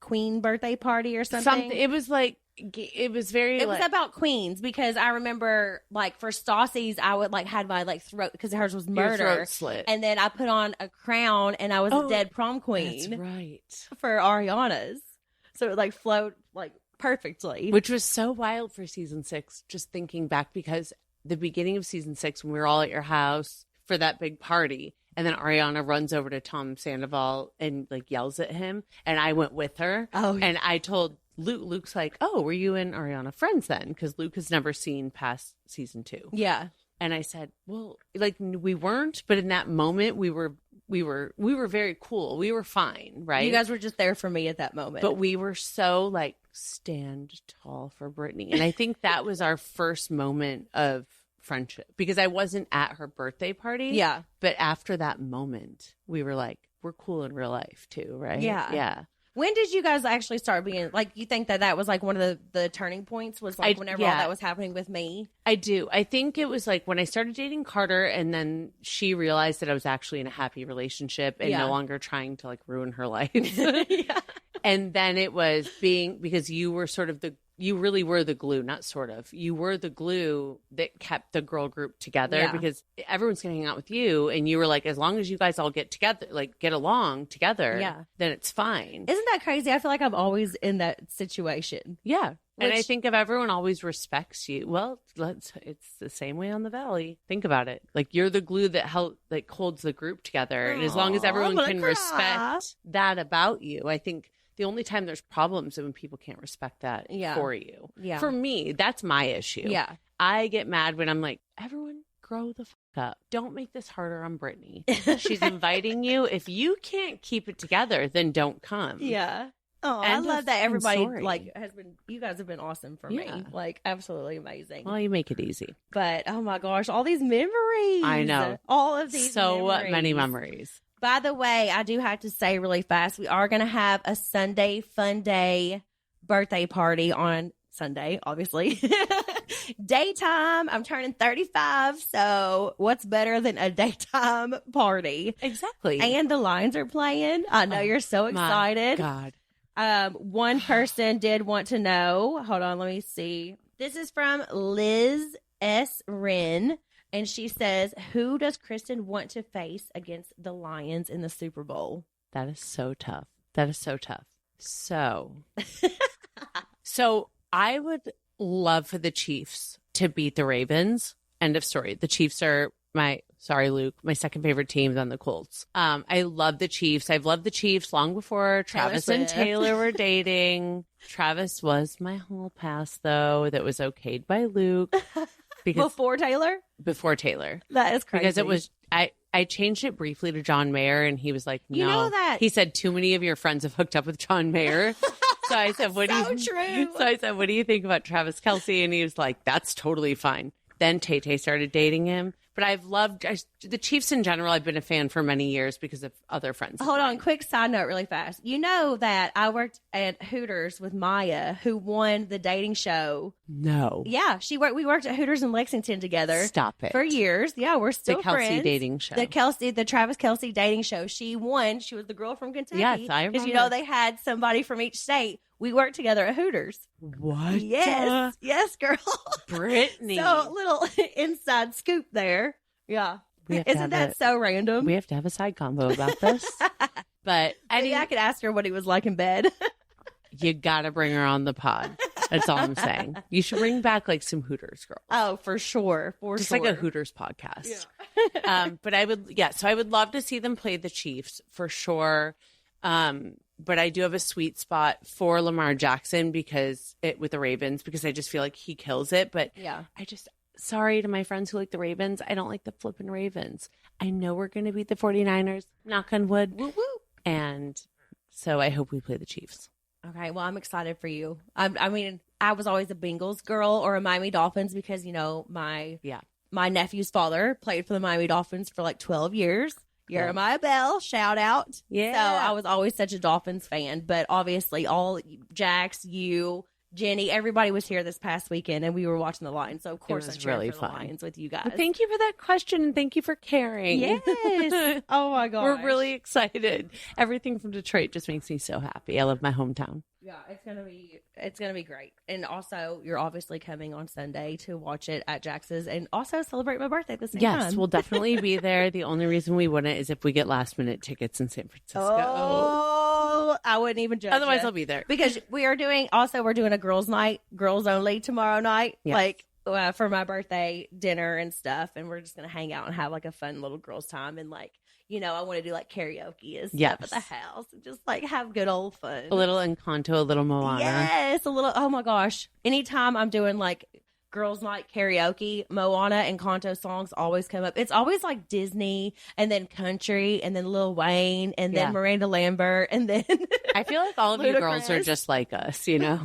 birthday party or something. It was like, it was very, it was about queens because I remember like for Stassi's, I would like had my like throat because hers was murder. Your throat slit. And then I put on a crown and I was a dead prom queen. That's right. For Ariana's. So it like flowed like perfectly. Which was so wild for season 6, just thinking back because the beginning of season 6 when we were all at your house for that big party. And then Ariana runs over to Tom Sandoval and like yells at him. And I went with her. Oh, and I told Luke's like, oh, were you and Ariana friends then? Because Luke has never seen past season 2. Yeah. And I said, well, like we weren't, but in that moment we were very cool. We were fine, right? You guys were just there for me at that moment. But we were so like stand tall for Brittany. And I think that was our first moment of friendship because I wasn't at her birthday party. Yeah. But after that moment, we were like, we're cool in real life too, right? Yeah. Yeah. When did you guys actually start being like, you think that was like one of the turning points was like whenever all that was happening with me? I do. I think it was like when I started dating Carter and then she realized that I was actually in a happy relationship and no longer trying to like ruin her life. Yeah. And then it was because you were sort of you really were the glue, not sort of. You were the glue that kept the girl group together because everyone's going to hang out with you. And you were like, as long as you guys all get together, like get along together, then it's fine. Isn't that crazy? I feel like I'm always in that situation. Yeah. And I think if everyone always respects you, well, it's the same way on the Valley. Think about it. Like you're the glue that holds the group together. And as long as everyone can respect that about you, I think the only time there's problems is when people can't respect that for you. Yeah. For me, that's my issue. Yeah. I get mad when I'm like, everyone grow the fuck up. Don't make this harder on Brittany. She's inviting you. If you can't keep it together, then don't come. Yeah. Oh, I love that everybody you guys have been awesome for me. Like absolutely amazing. Well, you make it easy. But oh my gosh, all these memories. I know. All of these many memories. By the way, I do have to say really fast, we are going to have a Sunday fun day birthday party on Sunday, obviously. Daytime. I'm turning 35, so what's better than a daytime party? Exactly. And the Lions are playing. I know you're so excited. My God. One person did want to know. Hold on, let me see. This is from Liz S. Wren. And she says, who does Kristen want to face against the Lions in the Super Bowl? That is so tough. So I would love for the Chiefs to beat the Ravens. End of story. The Chiefs are my second favorite team than the Colts. I love the Chiefs. I've loved the Chiefs long before Travis and Taylor were dating. Travis was my hall pass, though, that was okayed by Luke. Before Taylor? Before Taylor. That is crazy. Because it was, I changed it briefly to John Mayer, and he was like, no. You know that? He said, too many of your friends have hooked up with John Mayer. So I said, what do you think about Travis Kelce? And he was like, that's totally fine. Then Tay-Tay started dating him. But I've loved the Chiefs in general. I've been a fan for many years because of other friends. Hold on, quick side note really fast. You know that I worked at Hooters with Maya, who won the dating show. No. Yeah, we worked at Hooters in Lexington together. Stop it. For years. Yeah, we're still friends. The Kelce dating show. The Travis Kelce dating show. She won. She was the girl from Kentucky. Yes, I remember. Because, they had somebody from each state. We worked together at Hooters. What? Yes. Yes, girl. Brittany. So, little inside scoop there. Yeah. Isn't that so random? We have to have a side combo about this. But maybe I could ask her what he was like in bed. You got to bring her on the pod. That's all I'm saying. You should bring back like some Hooters girls. Oh, for sure. Just like a Hooters podcast. Yeah. But so I would love to see them play the Chiefs for sure. But I do have a sweet spot for Lamar Jackson with the Ravens because I just feel like he kills it. But sorry to my friends who like the Ravens. I don't like the flipping Ravens. I know we're going to beat the 49ers. Knock on wood. Woo woo. And so I hope we play the Chiefs. Okay. Well, I'm excited for you. I mean, I was always a Bengals girl or a Miami Dolphins because, my nephew's father played for the Miami Dolphins for like 12 years. Jeremiah Bell, shout out. Yeah. So I was always such a Dolphins fan, but obviously all Jax, you, Jenny, everybody was here this past weekend and we were watching the Lions. So of course I cheered really for the Lions with you guys. Well, thank you for that question and thank you for caring. Yes. Oh my gosh. We're really excited. Everything from Detroit just makes me so happy. I love my hometown. Yeah, it's gonna be great. And also, you're obviously coming on Sunday to watch it at Jax's and also celebrate my birthday at the same time. Yes, we'll definitely be there. The only reason we wouldn't is if we get last minute tickets in San Francisco. Oh, I wouldn't even judge. Otherwise, I'll be there because we're doing a girls' night, girls only tomorrow night, for my birthday dinner and stuff, and we're just gonna hang out and have like a fun little girls' time and like. I want to do like karaoke and stuff at the house and just like have good old fun. A little Encanto, a little Moana. Yes, a little. Oh my gosh. Anytime I'm doing like girls' night karaoke, Moana and Encanto songs always come up. It's always like Disney and then country and then Lil Wayne and then Miranda Lambert and then. I feel like all of you girls are just like us, Yeah.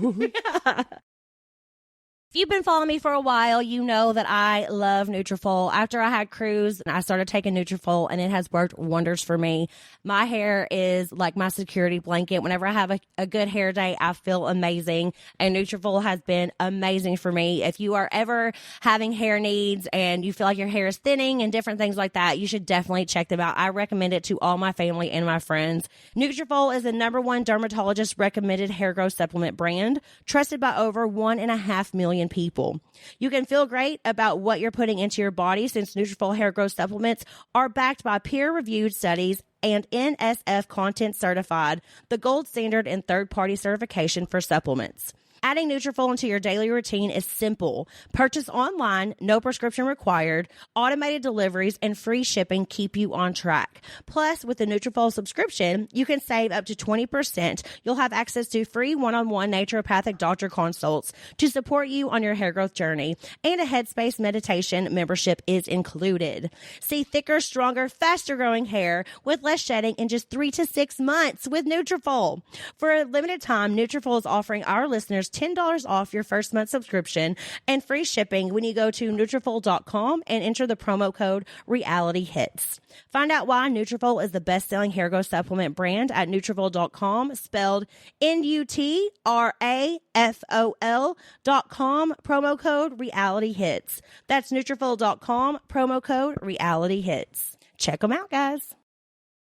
If you've been following me for a while, you know that I love Nutrafol. After I had Cruise, I started taking Nutrafol, and it has worked wonders for me. My hair is like my security blanket. Whenever I have a good hair day, I feel amazing, and Nutrafol has been amazing for me. If you are ever having hair needs and you feel like your hair is thinning and different things like that, you should definitely check them out. I recommend it to all my family and my friends. Nutrafol is the #1 dermatologist recommended hair growth supplement brand, trusted by over 1.5 million people. You can feel great about what you're putting into your body since Nutrafol hair growth supplements are backed by peer-reviewed studies and NSF content certified, the gold standard and third-party certification for supplements. Adding Nutrafol into your daily routine is simple. Purchase online, no prescription required, automated deliveries, and free shipping keep you on track. Plus, with the Nutrafol subscription, you can save up to 20%. You'll have access to free one-on-one naturopathic doctor consults to support you on your hair growth journey, and a Headspace meditation membership is included. See thicker, stronger, faster-growing hair with less shedding in just 3 to 6 months with Nutrafol. For a limited time, Nutrafol is offering our listeners $10 off your first month subscription and free shipping when you go to Nutrafol.com and enter the promo code RealityHits. Find out why Nutrafol is the best-selling hair growth supplement brand at Nutrafol.com, spelled Nutrafol.com, promo code RealityHits. That's Nutrafol.com, promo code RealityHits. Check them out, guys.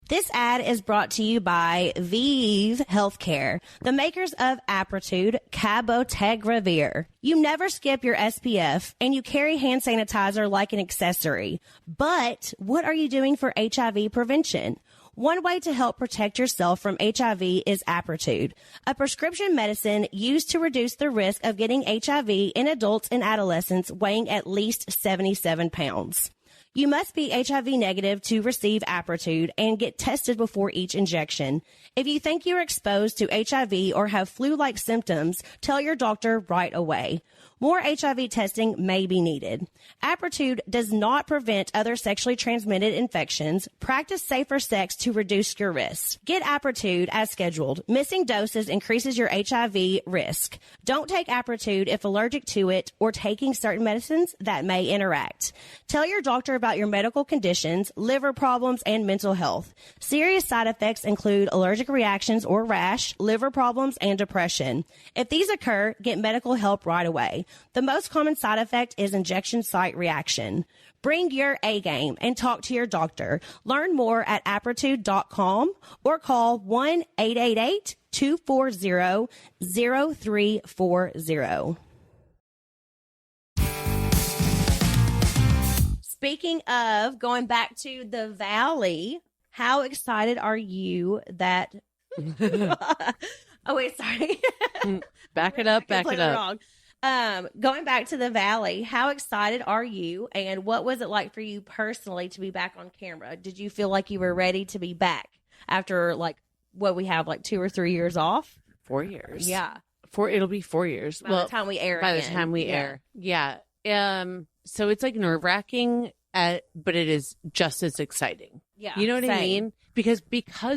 This ad is brought to you by Vive Healthcare, the makers of Apretude Cabotegravir. You never skip your SPF, and you carry hand sanitizer like an accessory. But what are you doing for HIV prevention? One way to help protect yourself from HIV is Apretude, a prescription medicine used to reduce the risk of getting HIV in adults and adolescents weighing at least 77 pounds. You must be HIV negative to receive Apretude and get tested before each injection. If you think you're exposed to HIV or have flu-like symptoms, tell your doctor right away. More HIV testing may be needed. Apretude does not prevent other sexually transmitted infections. Practice safer sex to reduce your risk. Get Apretude as scheduled. Missing doses increases your HIV risk. Don't take Apretude if allergic to it or taking certain medicines that may interact. Tell your doctor about your medical conditions, liver problems, and mental health. Serious side effects include allergic reactions or rash, liver problems, and depression. If these occur, get medical help right away. The most common side effect is injection site reaction. Bring your A game and talk to your doctor. Learn more at Apretude.com or call 1-888-240-0340. Speaking of going back to the Valley, how excited are you that... Oh, wait, sorry. Back it up, back it up. Wrong. Going back to the Valley, how excited are you, and what was it like for you personally to be back on camera? Did you feel like you were ready to be back after, like, what we have, like 2 or 3 years off? 4 years. Yeah. It'll be 4 years. By the time we air By again. the time we air. Yeah. So it's like nerve-wracking, but it is just as exciting. Yeah. You know what I same. mean? Because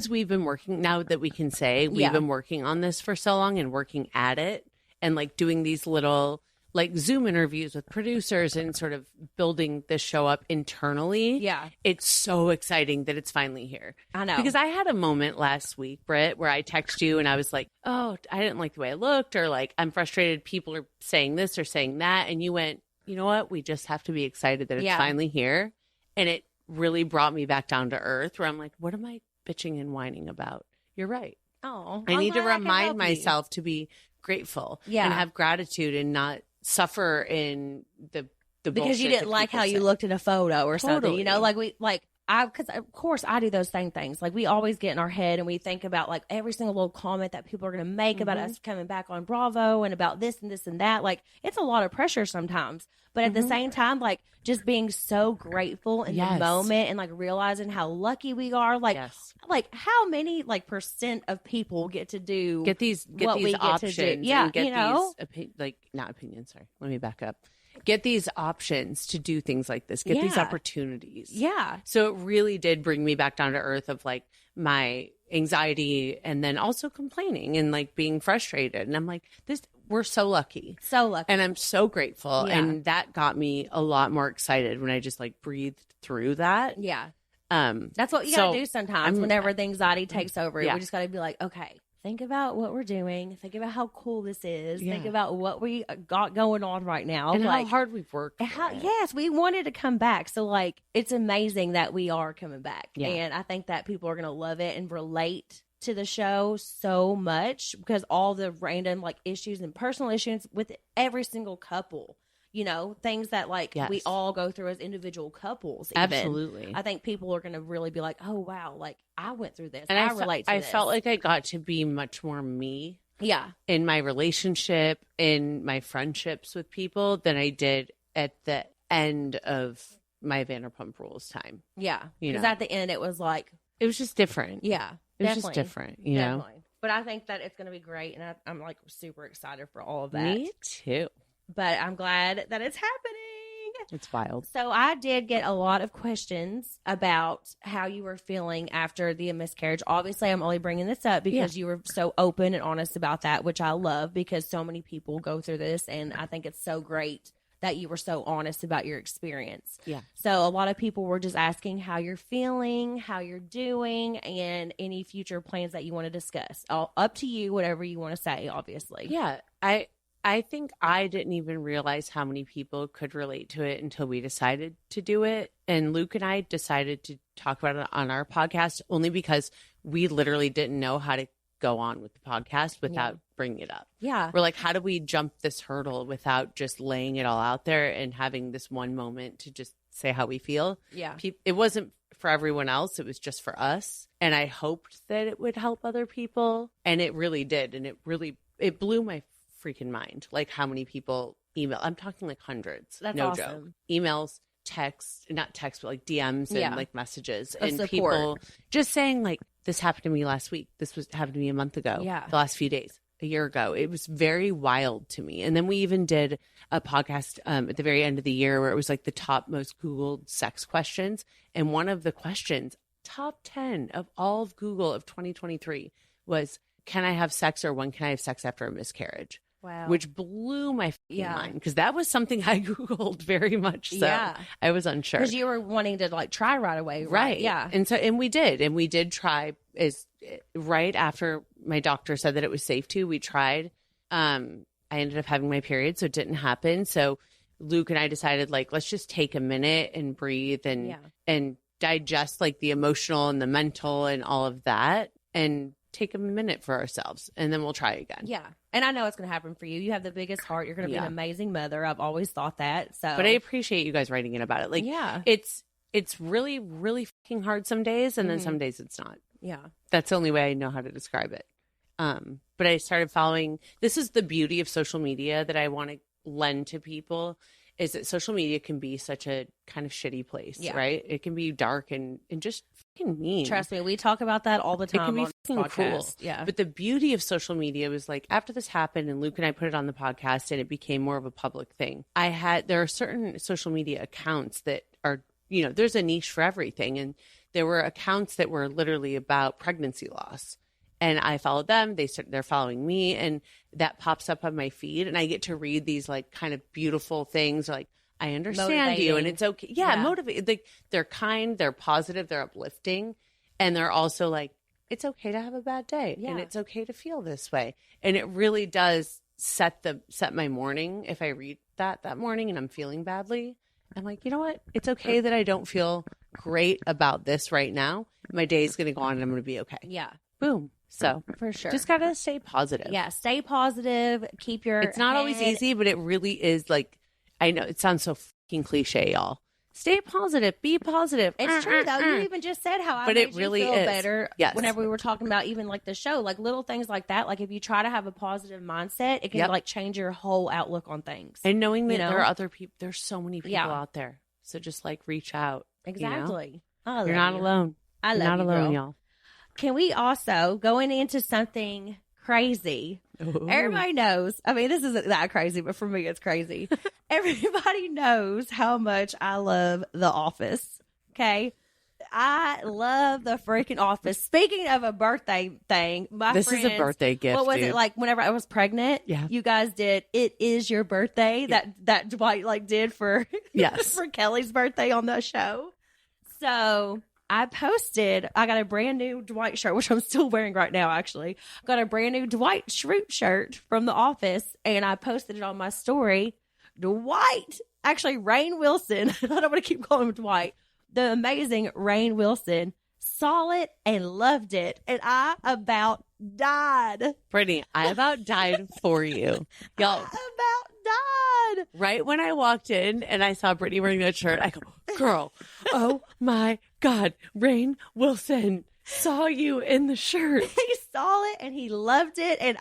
we've been working, now that we can say we've been working on this for so long and working at it, and like doing these little like Zoom interviews with producers and sort of building this show up internally. Yeah. It's so exciting that it's finally here. I know. Because I had a moment last week, Britt, where I texted you and I was like, oh, I didn't like the way I looked, or like, I'm frustrated people are saying this or saying that. And you went, you know what? We just have to be excited that it's finally here. And it really brought me back down to earth, where I'm like, what am I bitching and whining about? You're right. Oh, I need to remind myself to be grateful and have gratitude and not suffer in the because you didn't like how you looked at a photo or something, you know, because of course I do those same things. Like, we always get in our head and we think about like every single little comment that people are going to make about us coming back on Bravo and about this and this and that. Like, it's a lot of pressure sometimes, but at the same time, like, just being so grateful in the moment and like realizing how lucky we are. Like, like how many like % of people get to do get these options? To do. Yeah, get you know, these not opinions. Sorry, let me back up. Get these options to do things like this. Get these opportunities. Yeah. So it really did bring me back down to earth of like my anxiety and then also complaining and like being frustrated. And I'm like, we're so lucky. So lucky. And I'm so grateful. Yeah. And that got me a lot more excited when I just like breathed through that. Yeah. That's what you got to do sometimes whenever the anxiety takes over. Yeah. We just got to be like, okay, think about what we're doing. Think about how cool this is. Yeah. Think about what we got going on right now. And like, how hard we've worked. Yes, we wanted to come back. So, like, it's amazing that we are coming back. Yeah. And I think that people are going to love it and relate to the show so much because all the random, like, issues and personal issues with every single couple. You know, things that like we all go through as individual couples. Even. Absolutely. I think people are going to really be like, oh, wow, like I went through this. And I relate to this. I felt like I got to be much more me. Yeah. In my relationship, in my friendships with people than I did at the end of my Vanderpump Rules time. Yeah. You know, because at the end it was like. It was just different. Yeah. It was just different, you know? But I think that it's going to be great. And I'm like super excited for all of that. Me too. But I'm glad that it's happening. It's wild. So I did get a lot of questions about how you were feeling after the miscarriage. Obviously, I'm only bringing this up because you were so open and honest about that, which I love because so many people go through this. And I think it's so great that you were so honest about your experience. Yeah. So a lot of people were just asking how you're feeling, how you're doing, and any future plans that you want to discuss. All up to you, whatever you want to say, obviously. Yeah. I think I didn't even realize how many people could relate to it until we decided to do it. And Luke and I decided to talk about it on our podcast only because we literally didn't know how to go on with the podcast without bringing it up. Yeah. We're like, how do we jump this hurdle without just laying it all out there and having this one moment to just say how we feel? Yeah. It wasn't for everyone else. It was just for us. And I hoped that it would help other people. And it really did. And it blew my freaking mind, like how many people email. I'm talking like hundreds. That's no awesome. joke. Emails, texts, not texts, but like DMs and like messages and support. People just saying like, this happened to me last week. This happened to me a month ago. Yeah. The last few days, a year ago. It was very wild to me. And then we even did a podcast at the very end of the year where it was like the top most Googled sex questions. And one of the questions, top 10 of all of Google of 2023 was, can I have sex or when can I have sex after a miscarriage? Wow. Which blew my mind because that was something I Googled very much. So I was unsure. Because you were wanting to like try right away. Right. Yeah. And we did try right after my doctor said that it was safe to, we tried. I ended up having my period, so it didn't happen. So Luke and I decided like, let's just take a minute and breathe and digest like the emotional and the mental and all of that and take a minute for ourselves and then we'll try again. Yeah. And I know it's going to happen for you. You have the biggest heart. You're going to be an amazing mother. I've always thought that. So, but I appreciate you guys writing in about it. Like, it's really, really fucking hard some days. And then some days it's not. Yeah. That's the only way I know how to describe it. But I started following, this is the beauty of social media that I want to lend to people is that social media can be such a kind of shitty place, right? It can be dark and just fucking mean. Trust me, we talk about that all the time. It can be on fucking this cruel. podcast. Yeah. But the beauty of social media was like after this happened and Luke and I put it on the podcast and it became more of a public thing. There are certain social media accounts that are, you know, there's a niche for everything. And there were accounts that were literally about pregnancy loss. And I followed them. They're following me, and that pops up on my feed. And I get to read these like kind of beautiful things, like I understand you, and it's okay. Yeah, motivated. Like they're kind, they're positive, they're uplifting, and they're also like it's okay to have a bad day, and it's okay to feel this way. And it really does set my morning. If I read that morning and I'm feeling badly, I'm like, you know what? It's okay that I don't feel great about this right now. My day is going to go on, and I'm going to be okay. Yeah. Boom. So for sure, just gotta stay positive. Yeah, stay positive. Keep your. It's not always easy, but it really is. Like I know it sounds so fucking cliche, y'all. Stay positive. Be positive. It's true though. You even just said how but it really feel is better. Yes. Whenever we were talking about even like the show, like little things like that. Like if you try to have a positive mindset, it can like change your whole outlook on things. And knowing that there are other people, there's so many people out there. So just like reach out. Exactly. You know? You're not alone. I love You're not you, alone, girl. y'all. Can we also, going into something crazy, everybody knows, I mean, this isn't that crazy, but for me, it's crazy. Everybody knows how much I love The Office, okay? I love the freaking Office. Speaking of a birthday thing, This is a birthday gift. What was dude. it like whenever I was pregnant? Yeah. You guys did It Is Your Birthday that Dwight like did for Yes. for Kelly's birthday on the show. So I got a brand new Dwight shirt, which I'm still wearing right now, actually. Got a brand new Dwight Schrute shirt from The Office, and I posted it on my story. Dwight, actually, Rainn Wilson, I don't want to keep calling him Dwight, the amazing Rainn Wilson, saw it and loved it, and I about died. Brittany, I about died for you. Y'all. I about died. Right when I walked in and I saw Brittany wearing that shirt, I go, girl, oh my God, Rainn Wilson saw you in the shirt. He saw it and he loved it, and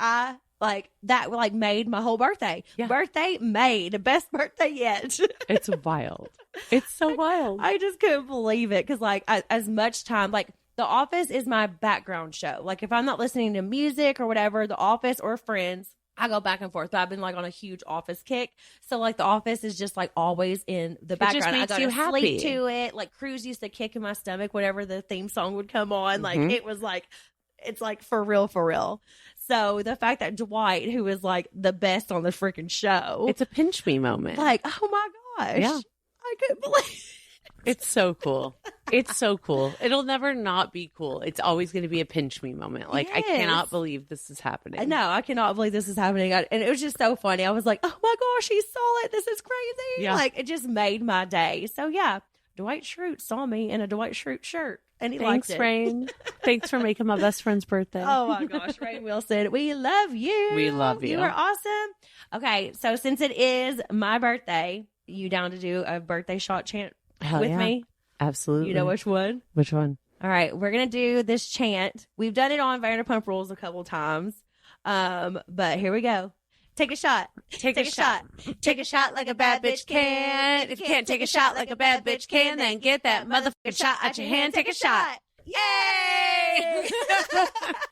that made my whole birthday. Yeah. Birthday made. Best birthday yet. It's wild. It's so wild. I just couldn't believe it because, as much time, The Office is my background show. Like, if I'm not listening to music or whatever, The Office or Friends, I go back and forth. But I've been, on a huge Office kick. So, The Office is just, always in the background. It just makes you happy. Sleep to it. Cruise used to kick in my stomach whenever the theme song would come on. It was, it's, for real, for real. So the fact that Dwight, who is the best on the freaking show, It's a pinch me moment. oh my gosh. Yeah. I couldn't believe it. It's so cool. It's so cool. It'll never not be cool. It's always going to be a pinch me moment. I Yes. cannot believe this is happening. No, I cannot believe this is happening. And it was just so funny. I was like, oh my gosh, he saw it. This is crazy. Yeah. It just made my day. So yeah, Dwight Schrute saw me in a Dwight Schrute shirt. And he Thanks, liked it. Rainn. Thanks for making my best friend's birthday. Oh my gosh, Rainn Wilson, we love you. We love you. You are awesome. Okay, so since it is my birthday, you down to do a birthday shot chant Hell with yeah. me? Absolutely. You know which one? Which one? All right, we're gonna do this chant. We've done it on Vanderpump Rules a couple times, but here we go. Take a shot. Take a shot. Take a shot like a bad bitch can. If you can't take a shot like a bad bitch can, then get that motherfucking shot out your hand. Take a shot. Yay!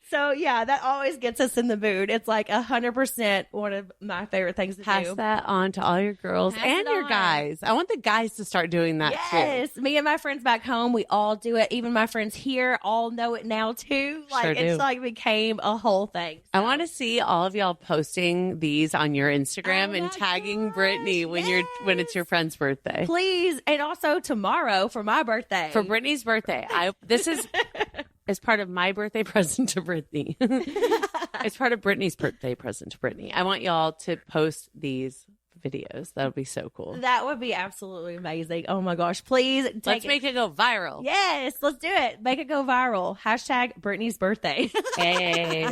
So yeah, that always gets us in the mood. It's 100% one of my favorite things to Pass do. that on to all your girls Pass and it your on. guys. I want the guys to start doing that Yes, me and my friends back home, we all do it. Even my friends here all know it now too. Sure It's do. became a whole thing. I want to see all of y'all posting these on your Instagram Oh and my tagging gosh, Brittany when it's your friend's birthday. Please, and also tomorrow for my birthday. For Brittany's birthday, this is as part of my birthday present to Brittany. It's part of Brittany's birthday present to Brittany. I want y'all to post these videos. That would be so cool. That would be absolutely amazing. Oh my gosh, please Let's make it go viral. Yes, let's do it. Make it go viral. Hashtag Brittany's birthday. Hey,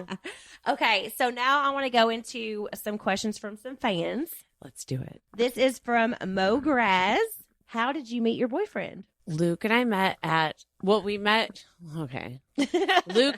Okay, so now I want to go into some questions from some fans. let's do it. This is from Mo Graz. How did you meet your boyfriend? Luke and I met Luke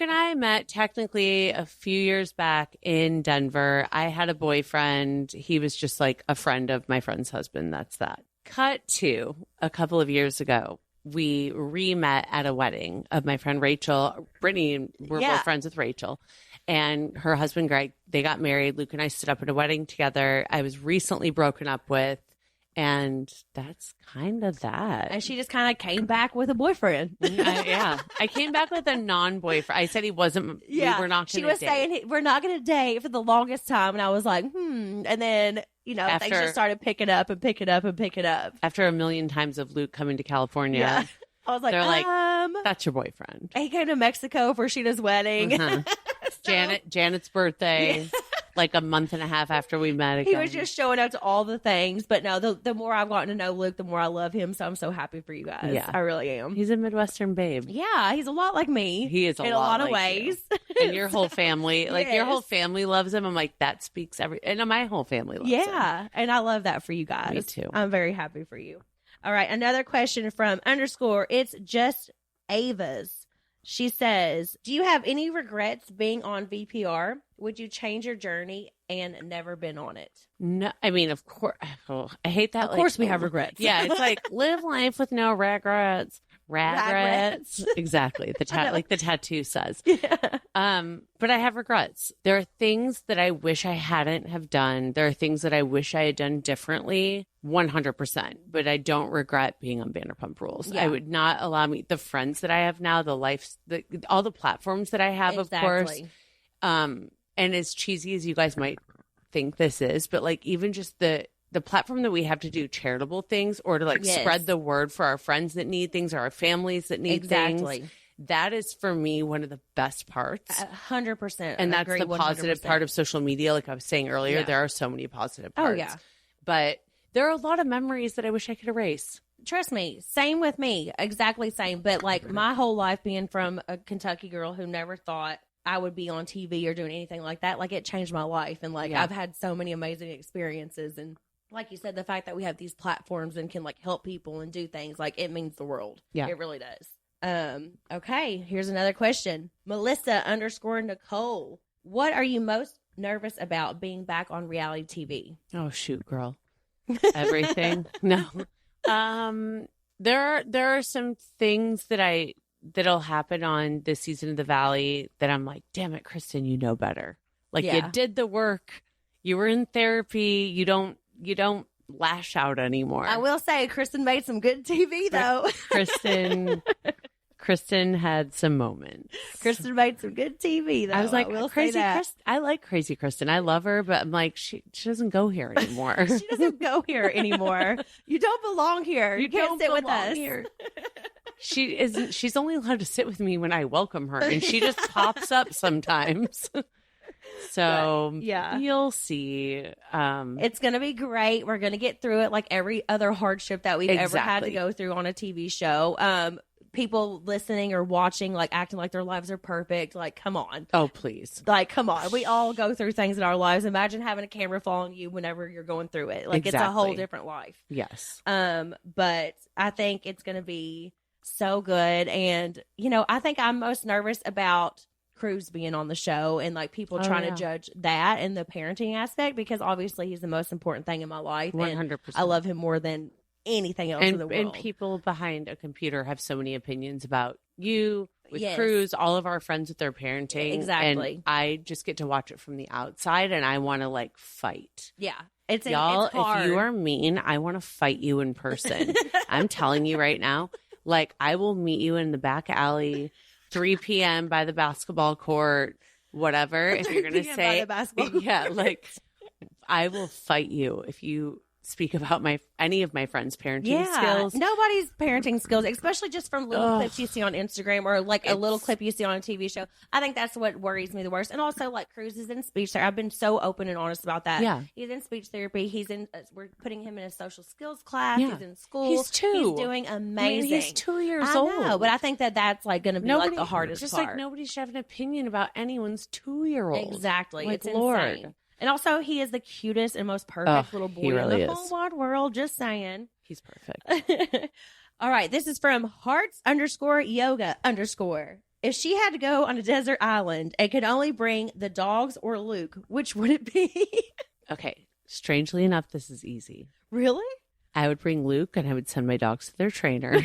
and I met technically a few years back in Denver. I had a boyfriend. He was just a friend of my friend's husband. That's that. Cut to a couple of years ago. We re-met at a wedding of my friend Rachel. Brittany and we're both friends with Rachel. And her husband, Greg, they got married. Luke and I stood up at a wedding together. I was recently broken up with. And that's kind of that. And she just kind of came back with a boyfriend. Yeah. I came back with a non-boyfriend. I said he wasn't. Yeah. We were not going to She was date. saying we're not going to date for the longest time. And I was like, And then, things just started picking up and picking up and picking up. After a million times of Luke coming to California, Yeah. I was like, they're like, that's your boyfriend. he came to Mexico for Sheena's wedding. Uh-huh. Janet's birthday. A month and a half after we met again. He was just showing up to all the things. But no, the more I've gotten to know Luke, the more I love him. So I'm so happy for you guys. Yeah. I really am. He's a Midwestern babe. Yeah, he's a lot like me. He is in a lot of like ways. you. And your whole family, your Yes. whole family loves him. I'm like, that speaks and my whole family loves him. Yeah, and I love that for you guys. Me too. I'm very happy for you. All right, another question from _ It's just Ava's. She says, do you have any regrets being on VPR? Would you change your journey and never been on it? No, I mean, of course. I hate that. Of course we have regrets. Yeah, it's live life with no regrets. Regrets. Exactly. Like the tattoo says. Yeah. But I have regrets. There are things that I wish I hadn't have done. There are things that I wish I had done differently, 100%. But I don't regret being on Vanderpump Rules. Yeah. I would not allow the friends that I have now, all the platforms that I have, of course. And as cheesy as you guys might think this is, but like even just the platform that we have to do charitable things or to like spread the word for our friends that need things or our families that need things. That is for me one of the best parts. 100%. And that's the positive 100%. Part of social media. Like I was saying earlier, there are so many positive parts. Oh, yeah. But there are a lot of memories that I wish I could erase. Trust me. Same with me. Exactly same. But like my whole life being from a Kentucky girl who never thought I would be on TV or doing anything like that, like it changed my life. And like I've had so many amazing experiences. And like you said, the fact that we have these platforms and can like help people and do things, like it means the world. Yeah, it really does. Okay, here's another question. Melissa_Nicole. What are you most nervous about being back on reality TV? Oh, shoot, girl. Everything. No. There are some things that'll happen on this season of The Valley that I'm like, damn it, Kristen, you know better. Like you did the work. You were in therapy. You don't lash out anymore. I will say Kristen made some good TV though. Kristen had some moments. Kristen made some good TV though. I was like, crazy Kristen. I like crazy Kristen. I love her, but I'm like, she doesn't go here anymore. She doesn't go here anymore. You don't belong here. You can't sit with us. Here. She's only allowed to sit with me when I welcome her, and she just pops up sometimes. So you'll see. It's going to be great. We're going to get through it like every other hardship that we've ever had to go through on a TV show. People listening or watching, like acting like their lives are perfect. Like, come on. Oh, please. Like, come on. We all go through things in our lives. Imagine having a camera following you whenever you're going through it. Like, it's a whole different life. Yes. But I think it's going to be so good. And, you know, I think I'm most nervous about Cruz being on the show and like people trying to judge that and the parenting aspect, because obviously he's the most important thing in my life. 100%. And I love him more than anything else in the world. And people behind a computer have so many opinions about you with Cruz, all of our friends with their parenting. Exactly. And I just get to watch it from the outside and I want to like fight. Yeah. Y'all, it's hard. If you are mean, I want to fight you in person. I'm telling you right now, like I will meet you in the back alley, 3 p.m. by the basketball court, whatever. If you're going to say, yeah, like I will fight you if you speak about any of my friends' parenting skills. Nobody's parenting skills, especially just from little clips you see on Instagram or like a little clip you see on a TV show. I think that's what worries me the worst. And also, like Cruz is in speech therapy. I've been so open and honest about that. Yeah, he's in speech therapy. We're putting him in a social skills class. Yeah. He's in school. He's 2. He's doing amazing. I mean, he's 2 years old. I know, but I think that's like going to be like the hardest just part. Like nobody should have an opinion about anyone's 2-year-old. Exactly. Like, it's Lord. insane. And also, he is the cutest and most perfect little boy really in the whole wide world. Just saying. He's perfect. All right. This is from hearts_yoga_. If she had to go on a desert island and could only bring the dogs or Luke, which would it be? Okay. Strangely enough, this is easy. Really? I would bring Luke and I would send my dogs to their trainer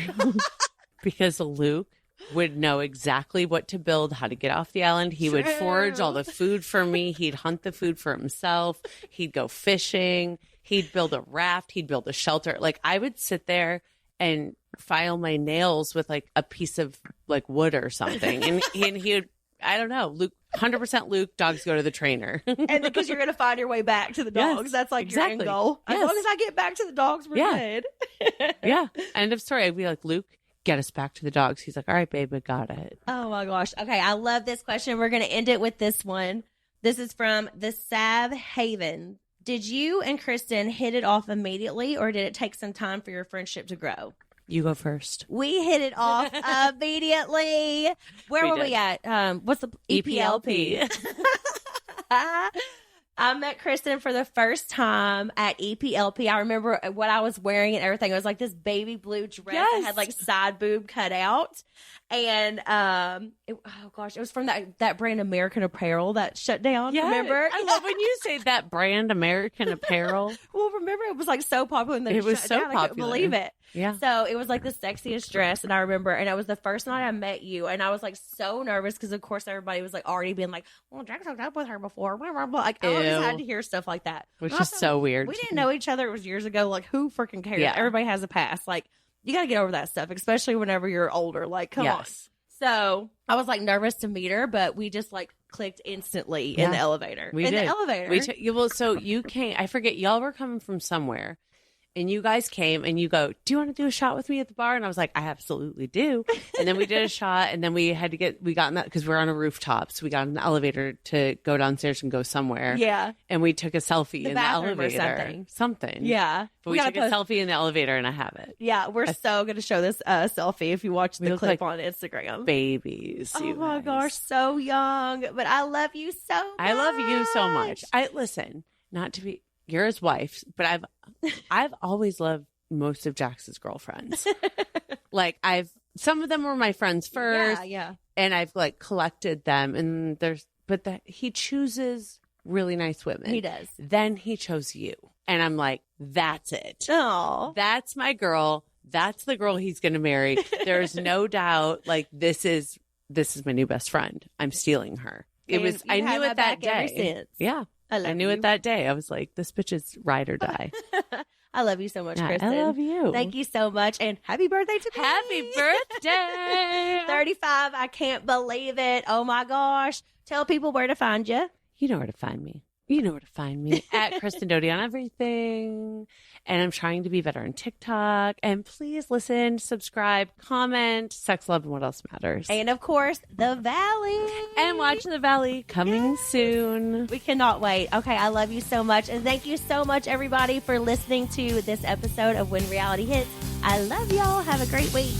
because Luke would know exactly what to build, how to get off the island. He would forage all the food for me. He'd hunt the food for himself. He'd go fishing. He'd build a raft. He'd build a shelter. Like I would sit there and file my nails with like a piece of like wood or something. And he would, I don't know, Luke, 100% Luke, dogs go to the trainer. And because you're going to find your way back to the dogs. That's like your end goal. As long as I get back to the dogs, we're good. Yeah. End of story. I'd be like, Luke, get us back to the dogs. He's like, all right, babe, I got it. Oh my gosh. Okay. I love this question. We're going to end it with this one. This is from the Sav Haven. Did you and Kristen hit it off immediately or did it take some time for your friendship to grow? You go first. We hit it off immediately. Where were we at? What's the EPLP? I met Kristen for the first time at EPLP. I remember what I was wearing and everything. It was like this baby blue dress that had like side boob cut out. And it was from that brand American Apparel that shut down. Yeah, remember? I love when you say that brand American Apparel. Well, remember it was like so popular and then it was shut so down. popular. I couldn't believe it. Yeah. So it was like the sexiest dress, and I remember, and it was the first night I met you, and I was like so nervous because of course everybody was like already being like, "Well, Jack's hooked up with her before." Blah, blah, blah. Like I always had to hear stuff like that, which is so weird. We didn't know each other. It was years ago. Like who freaking cares? Yeah. Everybody has a past. Like you got to get over that stuff, especially whenever you're older. Like come on. So I was like nervous to meet her, but we just like clicked instantly in the elevator. We did. The elevator. So you came. I forget. Y'all were coming from somewhere. And you guys came and you go, do you want to do a shot with me at the bar? And I was like, I absolutely do. And then we did a shot, and then we got in that because we're on a rooftop. So we got in the elevator to go downstairs and go somewhere. Yeah. And we took a selfie in the elevator. Or something. Yeah. But we took a selfie in the elevator, and I have it. Yeah. We're so going to show this selfie if you watch the clip on Instagram. Babies. Oh my gosh. So young. But I love you so much. I love you so much. Listen, not to be. You're his wife, but I've always loved most of Jax's girlfriends. Like some of them were my friends first, yeah, and I've like collected them. And he chooses really nice women. He does. Then he chose you, and I'm like, that's it. Oh, that's my girl. That's the girl he's going to marry. There's no doubt. Like this is my new best friend. I'm stealing her. I knew it that day. Yeah. I knew it that day. I was like, this bitch is ride or die. I love you so much, Kristen. I love you. Thank you so much. And happy birthday to me. Happy birthday. 35. I can't believe it. Oh my gosh. Tell people where to find you. You know where to find me. At Kristen Doute on everything. And I'm trying to be better on TikTok. And please listen, subscribe, comment, sex, love, and what else matters. And of course, The Valley. And watch The Valley coming soon. We cannot wait. Okay, I love you so much. And thank you so much, everybody, for listening to this episode of When Reality Hits. I love y'all. Have a great week.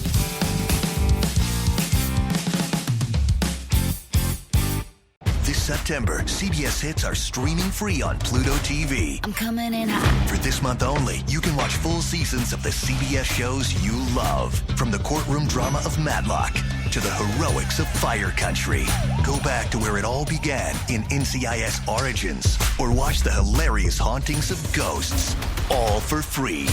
This September, CBS hits are streaming free on Pluto TV. I'm coming in hot. For this month only, you can watch full seasons of the CBS shows you love. From the courtroom drama of Matlock to the heroics of Fire Country. Go back to where it all began in NCIS Origins, or watch the hilarious hauntings of ghosts. All for free.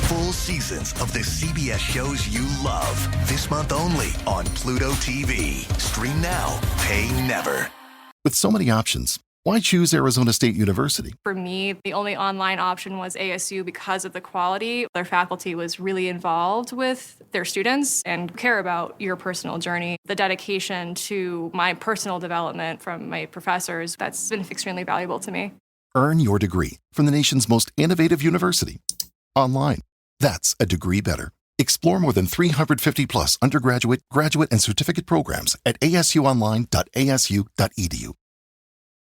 Full seasons of the CBS shows you love. This month only on Pluto TV. Stream now. Pay never. With so many options, why choose Arizona State University? For me, the only online option was ASU because of the quality. Their faculty was really involved with their students and care about your personal journey. The dedication to my personal development from my professors, that's been extremely valuable to me. Earn your degree from the nation's most innovative university. Online. That's a degree better. Explore more than 350 plus undergraduate, graduate, and certificate programs at asuonline.asu.edu.